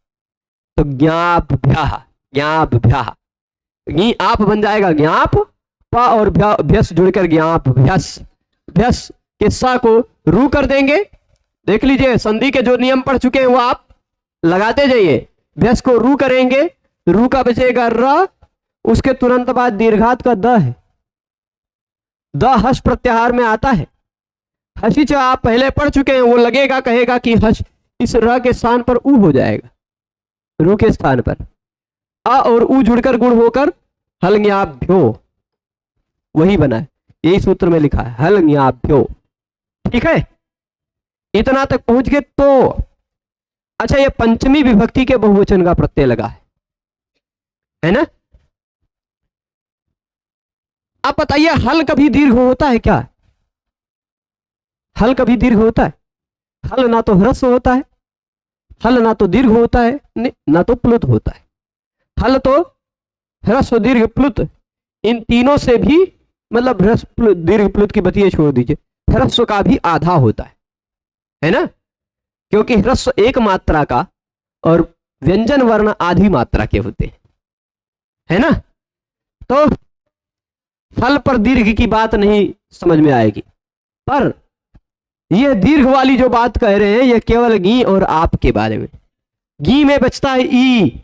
[SPEAKER 1] तो ज्ञाप भ्याह, ज्ञाप भ्याह, आप बन जाएगा ज्ञाप, प और भ्यस जुड़कर ज्ञाप भ्यस। भ्यस के सा को रू कर देंगे। देख लीजिए, संधि के जो नियम पढ़ चुके हैं वो आप लगाते जाइए। भ्यस को रू करेंगे, रू का बचेगा र, उसके तुरंत बाद दीर्घात का द है, द हस प्रत्याहार में आता है। हसी जो आप पहले पढ़ चुके हैं वो लगेगा, कहेगा कि हस इस र के स्थान पर ऊ हो जाएगा, रू के स्थान पर अ और ऊ जुड़कर गुण होकर हलन्याभ्यो, वही बना है, यही सूत्र में लिखा है हलन्याभ्यो, ठीक है। इतना तक पहुंच गए तो अच्छा, ये पंचमी विभक्ति के बहुवचन का प्रत्यय लगा है ना। अब बताइए, हल कभी दीर्घ होता है क्या, हल कभी दीर्घ होता है? हल ना तो ह्रस्व होता है, हल ना तो दीर्घ होता है, ना तो प्लुत होता है। हल तो ह्रस्व दीर्घ प्लुत इन तीनों से भी, मतलब ह्रस्व दीर्घ प्लुत की बतिये छोड़ दीजिए, ह्रस्व का भी आधा होता है ना, क्योंकि ह्रस्व एक मात्रा का और व्यंजन वर्ण आधी मात्रा के होते हैं, है ना। तो फल पर दीर्घ की बात नहीं समझ में आएगी, पर यह दीर्घ वाली जो बात कह रहे हैं, यह केवल गी और आप के बारे में। गी में बचता है ई,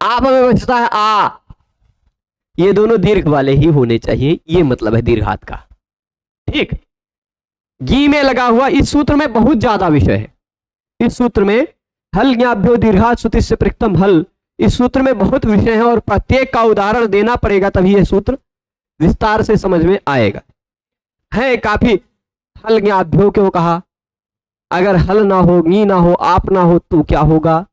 [SPEAKER 1] आप में बचता है आ, ये दोनों दीर्घ वाले ही होने चाहिए, ये मतलब है दीर्घात का, ठीक। गी में लगा हुआ इस सूत्र में बहुत ज्यादा विषय है। इस सूत्र में हल ज्ञाभ्यो दीर्घात सुतिस्य प्रिक्तम हल, इस सूत्र में बहुत विषय है और प्रत्येक का उदाहरण देना पड़ेगा, तभी यह सूत्र विस्तार से समझ में आएगा। है काफी, हल ज्ञाभ्यो क्यों कहा, अगर हल ना हो, गी ना हो, आप ना हो तो क्या होगा,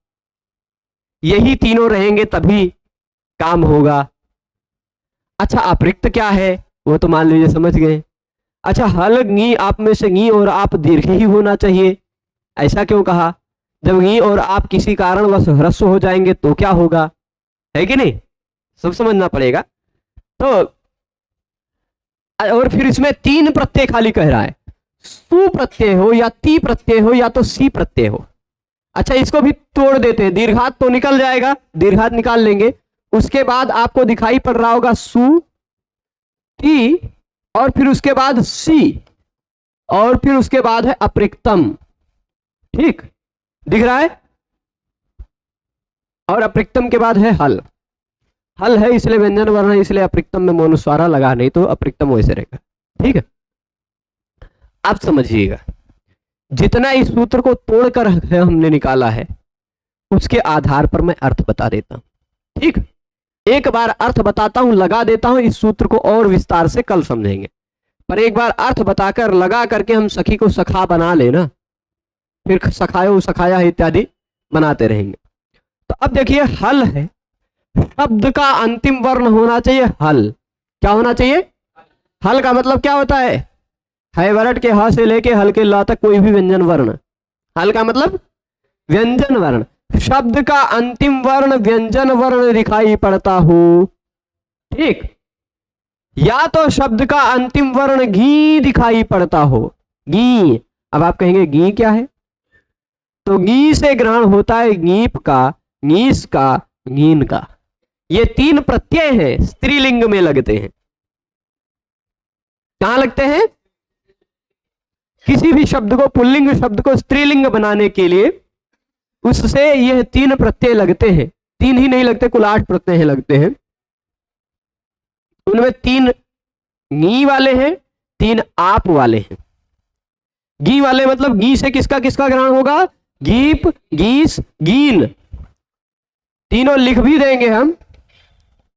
[SPEAKER 1] यही तीनों रहेंगे तभी काम होगा। अच्छा, अपरिक्त क्या है वो तो मान लीजिए समझ गए। अच्छा, हल गी आप में से गी और आप दीर्घ ही होना चाहिए, ऐसा क्यों कहा? जब गी और आप किसी कारणवश ह्रस्व हो जाएंगे तो क्या होगा, है कि नहीं, सब समझना पड़ेगा। तो और फिर इसमें 3 प्रत्यय खाली कह रहा है, सु प्रत्यय हो या ती प्रत्यय हो या तो सी प्रत्यय हो। अच्छा, इसको भी तोड़ देते हैं, दीर्घात तो निकल जाएगा, दीर्घात निकाल लेंगे, उसके बाद आपको दिखाई पड़ रहा होगा सु ती, और फिर उसके बाद सी, और फिर उसके बाद है अप्रिक्तम, ठीक दिख रहा है, और अप्रिक्तम के बाद है हल। हल है इसलिए व्यंजन वर्ण है, इसलिए अप्रिक्तम में मोनुस्वारा लगा, नहीं तो अप्रिक्तम वैसे रहेगा, ठीक है। आप समझिएगा, जितना इस सूत्र को तोड़कर हमने निकाला है उसके आधार पर मैं अर्थ बता देता हूं। ठीक, एक बार अर्थ बताता हूं, लगा देता हूं, इस सूत्र को और विस्तार से कल समझेंगे, पर एक बार अर्थ बताकर लगा करके हम सखी को सखा बना लेना, फिर सखायो सखाया इत्यादि बनाते रहेंगे। तो अब देखिए हल है, शब्द का अंतिम वर्ण होना चाहिए हल। क्या होना चाहिए? हल का मतलब क्या होता है? हैवरट के ह से लेके हल के ला तक कोई भी व्यंजन वर्ण। हल का मतलब व्यंजन वर्ण। शब्द का अंतिम वर्ण व्यंजन वर्ण दिखाई पड़ता हो, ठीक, या तो शब्द का अंतिम वर्ण घी दिखाई पड़ता हो, घी। अब आप कहेंगे घी क्या है? तो घी से ग्रहण होता है गीप का, ङीस का, ङीन का। ये तीन प्रत्यय हैं, स्त्रीलिंग में लगते हैं। कहां लगते हैं? किसी भी शब्द को, पुल्लिंग शब्द को स्त्रीलिंग बनाने के लिए उससे यह तीन प्रत्यय लगते हैं। तीन ही नहीं लगते, कुल 8 प्रत्यय लगते हैं। उनमें 3 गी वाले हैं, 3 आप वाले हैं। गी वाले मतलब गी से किसका किसका ग्रहण होगा? गीप, गीस, गीन। तीनों लिख भी देंगे हम।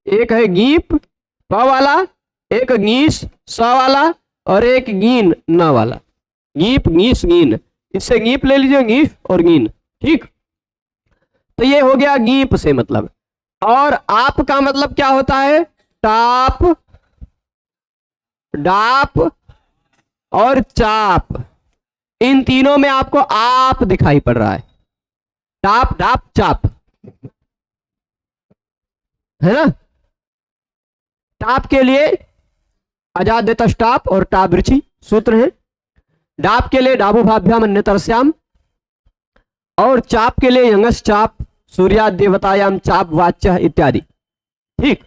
[SPEAKER 1] एक है गीप प वाला, एक गीस स वाला, और एक गीन न वाला। गीप, गीस, गीन। इससे गीप ले लीजिए, गीस और गीन। ठीक, तो ये हो गया गीप से मतलब। और आप का मतलब क्या होता है? टाप, डाप और चाप। इन तीनों में आपको आप दिखाई पड़ रहा है। टाप, डाप, चाप, है ना? टाप के लिए अजाद्यतष्टाप और टाप रुचि सूत्र है। डाप के लिए डाबुभाभ्याम अन्यतरस्याम, और चाप के लिए यंगस चाप सूर्याद देवतायाम चाप वाच्य इत्यादि। ठीक,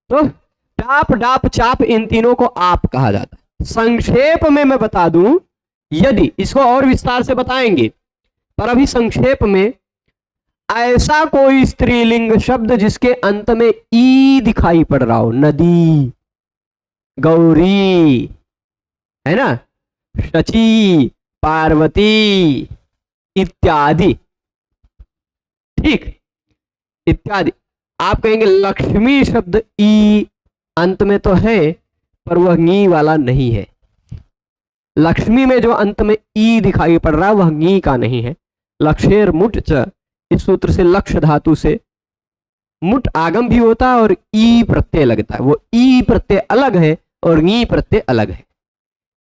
[SPEAKER 1] तो टाप, डाप, चाप, इन तीनों को आप कहा जाता है। संक्षेप में मैं बता दूं, यदि इसको और विस्तार से बताएंगे, पर अभी संक्षेप में, ऐसा कोई स्त्रीलिंग शब्द जिसके अंत में ई दिखाई पड़ रहा हो, नदी, गौरी, है ना, शची, पार्वती इत्यादि। ठीक, इत्यादि। आप कहेंगे लक्ष्मी शब्द ई अंत में तो है, पर वह नी वाला नहीं है। लक्ष्मी में जो अंत में ई दिखाई पड़ रहा है वह नी का नहीं है। लक्षेर मुट च, इस सूत्र से लक्ष्य धातु से मुट आगम भी होता है और ई प्रत्यय लगता है। वो ई प्रत्यय अलग है और नी प्रत्यय अलग है।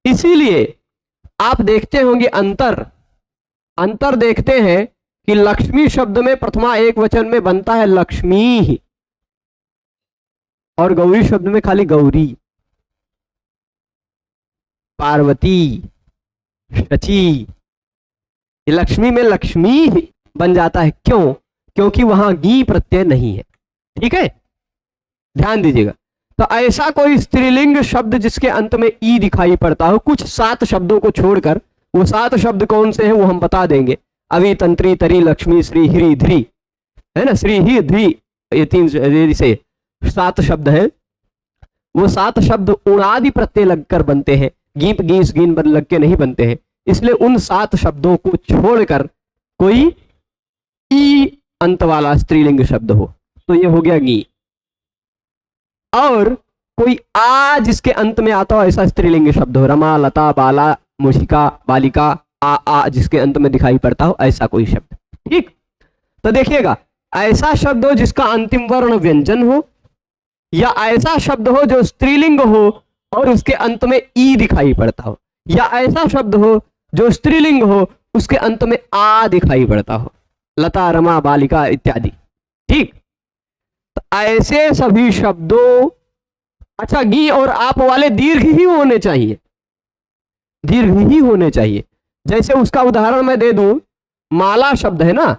[SPEAKER 1] इसीलिए आप देखते होंगे अंतर देखते हैं कि लक्ष्मी शब्द में प्रथमा एक वचन में बनता है लक्ष्मी ही, और गौरी शब्द में खाली गौरी। पार्वती, शची, लक्ष्मी में लक्ष्मी ही बन जाता है। क्यों? क्योंकि वहां गी प्रत्यय नहीं है। ठीक है, ध्यान दीजिएगा। तो ऐसा कोई स्त्रीलिंग शब्द जिसके अंत में ई दिखाई पड़ता हो, कुछ 7 शब्दों को छोड़कर, वो 7 शब्द कौन से हैं वो हम बता देंगे। अवि, तंत्री, तरी, लक्ष्मी, श्री, हिरी, ध्री, है ना, श्री, ही, ध्री, ये 3 से 7 शब्द हैं। वो 7 शब्द उणादि प्रत्यय लगकर बनते हैं, गीप, गीस, गीन लग के नहीं बनते हैं। इसलिए उन 7 शब्दों को छोड़कर कोई ई अंत वाला स्त्रीलिंग शब्द हो तो ये हो गया गी। और कोई आ जिसके अंत में आता हो ऐसा स्त्रीलिंग शब्द हो, रमा, लता, बाला, मुशिका, बालिका, आ जिसके अंत में दिखाई पड़ता हो ऐसा कोई शब्द। ठीक, तो देखिएगा, ऐसा शब्द हो जिसका अंतिम वर्ण व्यंजन हो, या ऐसा शब्द हो जो स्त्रीलिंग हो और उसके अंत में ई दिखाई पड़ता हो, या ऐसा शब्द हो जो स्त्रीलिंग हो उसके अंत में आ दिखाई पड़ता हो, लता, रमा, बालिका इत्यादि। ठीक, तो ऐसे सभी शब्दों, अच्छा, गी और आप वाले दीर्घ ही होने चाहिए, दीर्घ ही होने चाहिए। जैसे उसका उदाहरण मैं दे दूं, माला शब्द है ना,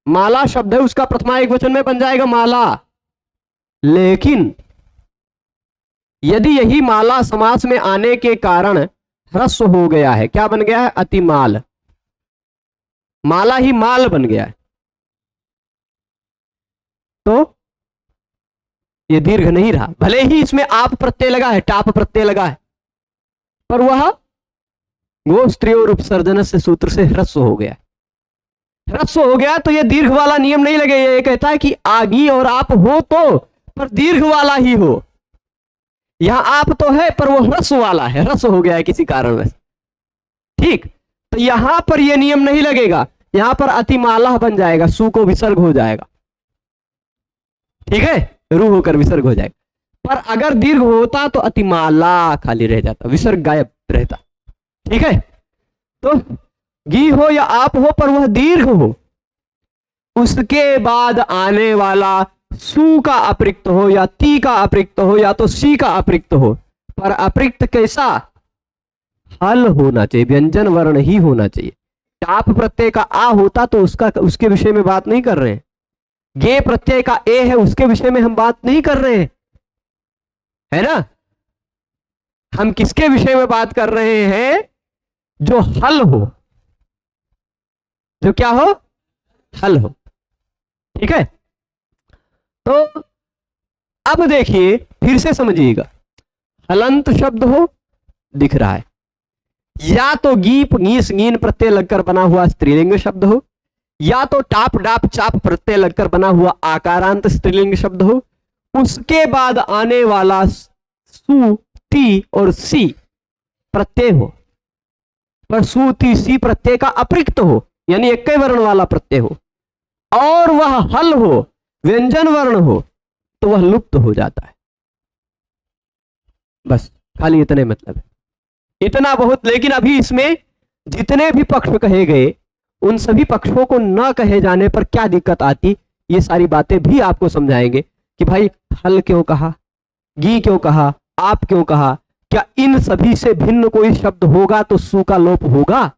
[SPEAKER 1] माला शब्द है, उसका प्रथमा एक वचन में बन जाएगा माला। लेकिन यदि यही माला समास में आने के कारण ह्रस्व हो गया है, क्या बन गया है? अतिमाल, माला ही माल बन गया है, तो ये दीर्घ नहीं रहा। भले ही इसमें आप प्रत्यय लगा है, टाप प्रत्यय लगा है, पर वह गोस्त्रियोर उपसर्जन से सूत्र से ह्रस्व हो गया। ह्रस्व हो गया तो ये दीर्घ वाला नियम नहीं लगेगा। ये कहता है कि आगी और आप हो तो, पर दीर्घ वाला ही हो। यहां आप तो है पर वो ह्रस्व वाला है, ह्रस्व हो गया है किसी कारणवश। ठीक, तो यहां पर ये नियम नहीं लगेगा। यहां पर अतिमाला बन जाएगा, सु को विसर्ग हो जाएगा। ठीक है, रू होकर विसर्ग हो जाएगा। पर अगर दीर्घ होता तो अतिमाला खाली रह जाता, विसर्ग गायब रहता। ठीक है, तो गी हो या आप हो पर वह दीर्घ हो, उसके बाद आने वाला सु का अप्रिक्त हो या ती का अप्रिक्त हो या तो सी का अप्रिक्त हो। पर अप्रिक्त कैसा? हल होना चाहिए, व्यंजन वर्ण ही होना चाहिए। टाप प्रत्यय का आ होता तो उसके विषय में बात नहीं कर रहे हैं। गे प्रत्यय का ए है, उसके विषय में हम बात नहीं कर रहे हैं, है ना। हम किसके विषय में बात कर रहे हैं? जो हल हो, जो क्या हो? हल हो। ठीक है, तो अब देखिए फिर से समझिएगा। हलंत शब्द हो दिख रहा है, या तो गीप गीस गीन प्रत्यय लगकर बना हुआ स्त्रीलिंग शब्द हो, या तो टाप डाप चाप प्रत्यय लगकर बना हुआ आकारांत स्त्रीलिंग शब्द हो। उसके बाद आने वाला सु ती और सी प्रत्यय हो, पर सु ती सी प्रत्यय का अप्रिक्त हो, यानी एक ही वर्ण वाला प्रत्यय हो, और वह हल हो, व्यंजन वर्ण हो, तो वह लुप्त हो जाता है। बस खाली इतने मतलब है, इतना बहुत। लेकिन अभी इसमें जितने भी पक्ष कहे गए, उन सभी पक्षों को न कहे जाने पर क्या दिक्कत आती, ये सारी बातें भी आपको समझाएंगे कि भाई हल क्यों कहा, गी क्यों कहा, आप क्यों कहा, क्या इन सभी से भिन्न कोई शब्द होगा तो सु का लोप होगा?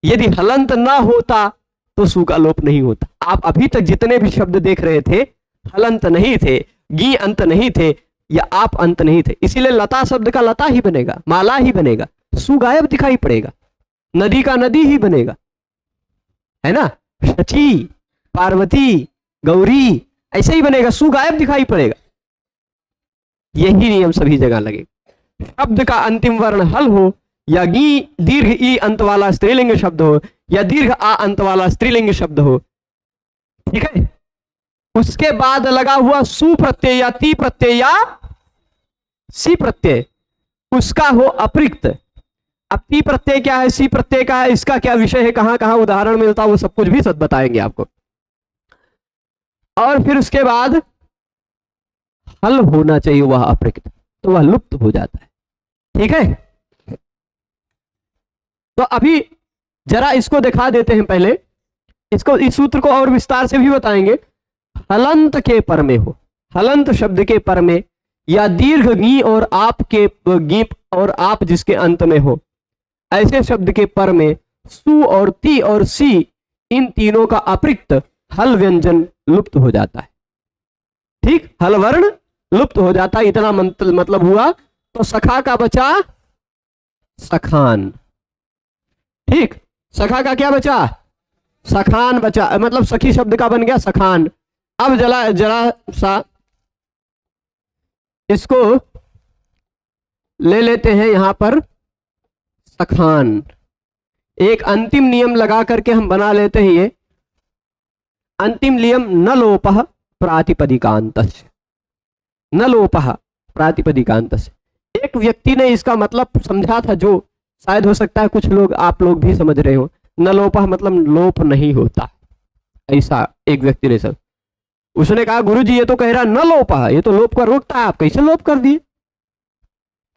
[SPEAKER 1] यदि हलंत ना होता तो सु का लोप नहीं होता। आप अभी तक जितने भी शब्द देख रहे थे, हलंत नहीं थे, गी अंत नहीं थे, या आप अंत नहीं थे, इसीलिए लता शब्द का लता ही बनेगा, माला ही बनेगा, सु गायब दिखाई पड़ेगा। नदी का नदी ही बनेगा, है ना। शची, पार्वती, गौरी, ऐसे ही बनेगा, सु गायब दिखाई पड़ेगा। यही नियम सभी जगह लगेगा। शब्द का अंतिम वर्ण हल हो, या गी दीर्घ ई अंत वाला स्त्रीलिंग शब्द हो, या दीर्घ आ अंत वाला स्त्रीलिंग शब्द हो। ठीक है, उसके बाद लगा हुआ सु प्रत्यय या ती प्रत्यय या सी प्रत्यय, उसका हो अप्रिक्त। अब ती प्रत्यय क्या है, सी प्रत्यय क्या है, इसका क्या विषय है, कहां कहां उदाहरण मिलता है, वो सब कुछ भी सब बताएंगे आपको। और फिर उसके बाद हल होना चाहिए वह अप्रिक्त, तो वह लुप्त हो जाता है। ठीक है, तो अभी जरा इसको दिखा देते हैं। पहले इसको, इस सूत्र को और विस्तार से भी बताएंगे। हलंत के पर में हो, हलंत शब्द के पर में, या दीर्घ गी और आप के गीप और आप जिसके अंत में हो, ऐसे शब्द के पर में सु और ती और सी, इन तीनों का अप्रिक्त हल व्यंजन लुप्त हो जाता है। ठीक, हल वर्ण लुप्त हो जाता है, इतना मतलब हुआ। तो सखा का बचा सखान। ठीक, सखा का क्या बचा? सखान बचा, मतलब सखी शब्द का बन गया सखान। अब जरा सा इसको ले लेते हैं यहां पर सखान। एक अंतिम नियम लगा करके हम बना लेते हैं ये अंतिम नियम, न लोपः प्रातिपदिकान्तस्य, न लोपः प्रातिपदिकान्तस्य। एक व्यक्ति ने इसका मतलब समझा था, जो शायद हो सकता है कुछ लोग, आप लोग भी समझ रहे हो। न लोपः मतलब लोप नहीं होता, ऐसा एक व्यक्ति ने सब, उसने कहा गुरुजी ये तो कह रहा न लोपः, ये तो लोप का रोकता है, आप कैसे लोप कर दिए?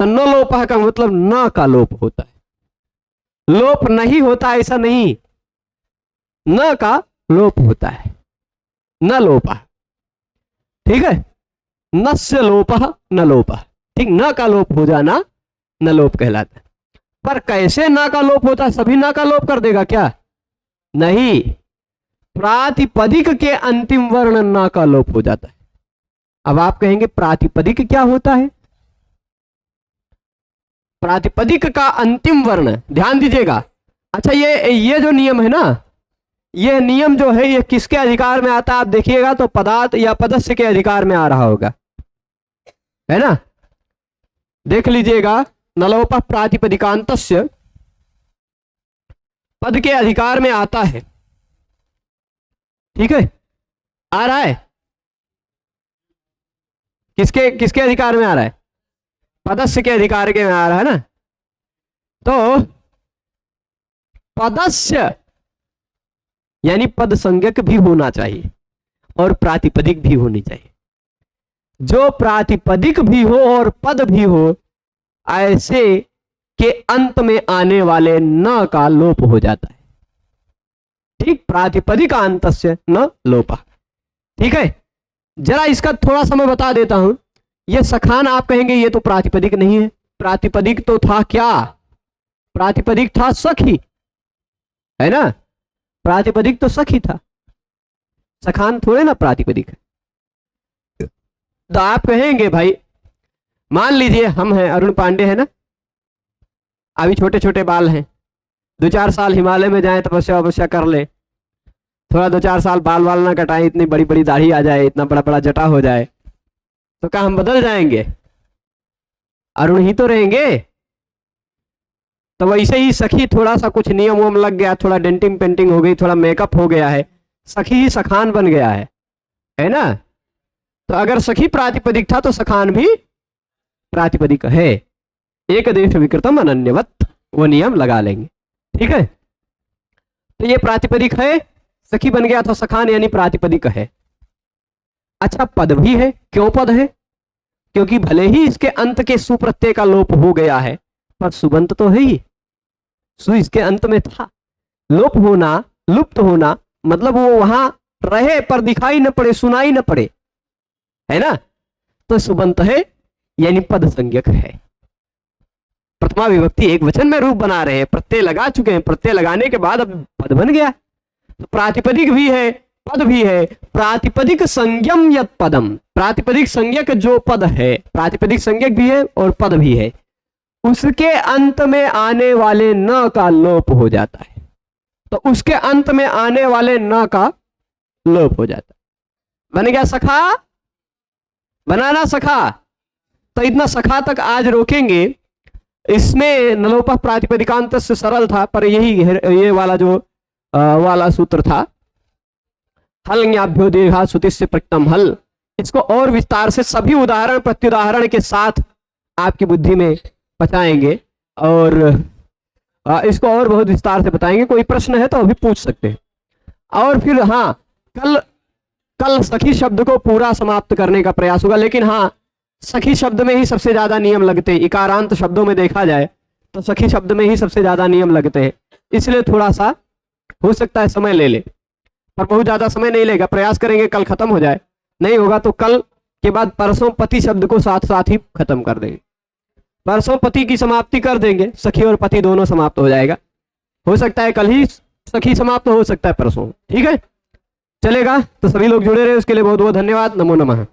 [SPEAKER 1] तो न लोपः का मतलब न का लोप होता है, लोप नहीं होता ऐसा नहीं, न का लोप होता है, न लोपः। ठीक है, नस्य लोपः न लोपः। ठीक, न का लोप हो जाना न लोप कहलाता है। पर कैसे न का लोप होता है? सभी न का लोप कर देगा क्या? नहीं, प्रातिपदिक के अंतिम वर्ण न का लोप हो जाता है। अब आप कहेंगे प्रातिपदिक क्या होता है? प्रातिपदिक का अंतिम वर्ण, ध्यान दीजिएगा। अच्छा, ये जो नियम है ना, ये नियम जो है ये किसके अधिकार में आता है? आप देखिएगा तो पदार्थ या पदस्य के अधिकार में आ रहा होगा, है ना। देख लीजिएगा, नलोपः प्रातिपदिकान्तस्य पद के अधिकार में आता है। ठीक है, आ रहा है? किसके किसके अधिकार में आ रहा है? पदस्य के अधिकार के में आ रहा है ना। तो पदस्य यानी पद संज्ञक भी होना चाहिए और प्रातिपदिक भी होनी चाहिए। जो प्रातिपदिक भी हो और पद भी हो, ऐसे के अंत में आने वाले न का लोप हो जाता है। ठीक, प्रातिपदिक अंतस्य न लोपा। ठीक है, जरा इसका थोड़ा सा मैं बता देता हूं। ये सखान आप कहेंगे ये तो प्रातिपदिक नहीं है। प्रातिपदिक तो था क्या? प्रातिपदिक था सखी, है ना। प्रातिपदिक तो सखी था, सखान थोड़े ना प्रातिपदिक है। तो आप कहेंगे भाई, मान लीजिए हम हैं, अरुण पांडे है ना, अभी छोटे छोटे बाल हैं, 2-4 साल हिमालय में जाएं, तपस्या वपस्या कर ले, थोड़ा 2-4 साल बाल वाल ना कटाएं, इतनी बड़ी बड़ी दाढ़ी आ जाए, इतना बड़ा बड़ा जटा हो जाए, तो क्या हम बदल जाएंगे? अरुण ही तो रहेंगे। तो वैसे ही सखी थोड़ा सा कुछ नियम वम लग गया, थोड़ा डेंटिंग पेंटिंग हो गई, थोड़ा मेकअप हो गया है, सखी ही सखान बन गया है ना। तो अगर सखी प्रातिपदिक था तो सखान भी प्रातिपदिक है। एक देश विकृतम अनन्यवत, वो नियम लगा लेंगे। ठीक है, तो ये प्रातिपदिक है, सखी बन गया तो सखान यानी प्रातिपदिक है। अच्छा, पद भी है। क्यों पद है? क्योंकि भले ही इसके अंत के सु प्रत्यय का लोप हो गया है, पर सुबंत तो है ही, सु इसके अंत में था। लोप होना, लुप्त होना मतलब वो वहां रहे पर दिखाई न पड़े, सुनाई न पड़े, है ना। तो सुबंत है यानी पद संज्ञक है। प्रथमा विभक्ति एक वचन में रूप बना रहे हैं, प्रत्यय लगा चुके हैं, प्रत्यय लगाने के बाद अब पद बन गया। तो प्रातिपदिक भी है, पद भी है। प्रातिपदिक संज्ञम यत् पदम, प्रातिपदिक संज्ञक जो पद है, प्रातिपदिक संज्ञक भी है और पद भी है, उसके अंत में आने वाले न का लोप हो जाता है। तो उसके अंत में आने वाले न का लोप हो जाता है। बन गया सखा, बनाना सखा। तो इतना सखा तक आज रोकेंगे। इसमें नलोपः प्रातिपदिकांत से सरल था, पर यही ये वाला जो वाला सूत्र था, हल ज्ञाभ्यो दीर्घा श्रुति से प्रकृतम हल, इसको और विस्तार से सभी उदाहरण प्रत्युदाहरण के साथ आपकी बुद्धि में पचाएंगे और इसको और बहुत विस्तार से बताएंगे। कोई प्रश्न है तो अभी पूछ सकते हैं। और फिर हाँ, कल सखी शब्द को पूरा समाप्त करने का प्रयास होगा। लेकिन हाँ, सखी शब्द में ही सबसे ज्यादा नियम लगते हैं। इकारांत शब्दों में देखा जाए तो सखी शब्द में ही सबसे ज्यादा नियम लगते हैं, इसलिए थोड़ा सा हो सकता है समय ले ले, पर बहुत ज्यादा समय नहीं लेगा। प्रयास करेंगे कल खत्म हो जाए, नहीं होगा तो कल के बाद परसों पति शब्द को साथ साथ ही खत्म कर देंगे। परसों पति की समाप्ति कर देंगे, सखी और पति दोनों समाप्त हो जाएगा। हो सकता है कल ही सखी समाप्त हो सकता है परसों। ठीक है, चलेगा। तो सभी लोग जुड़े रहे, उसके लिए बहुत बहुत धन्यवाद। नमो नमः।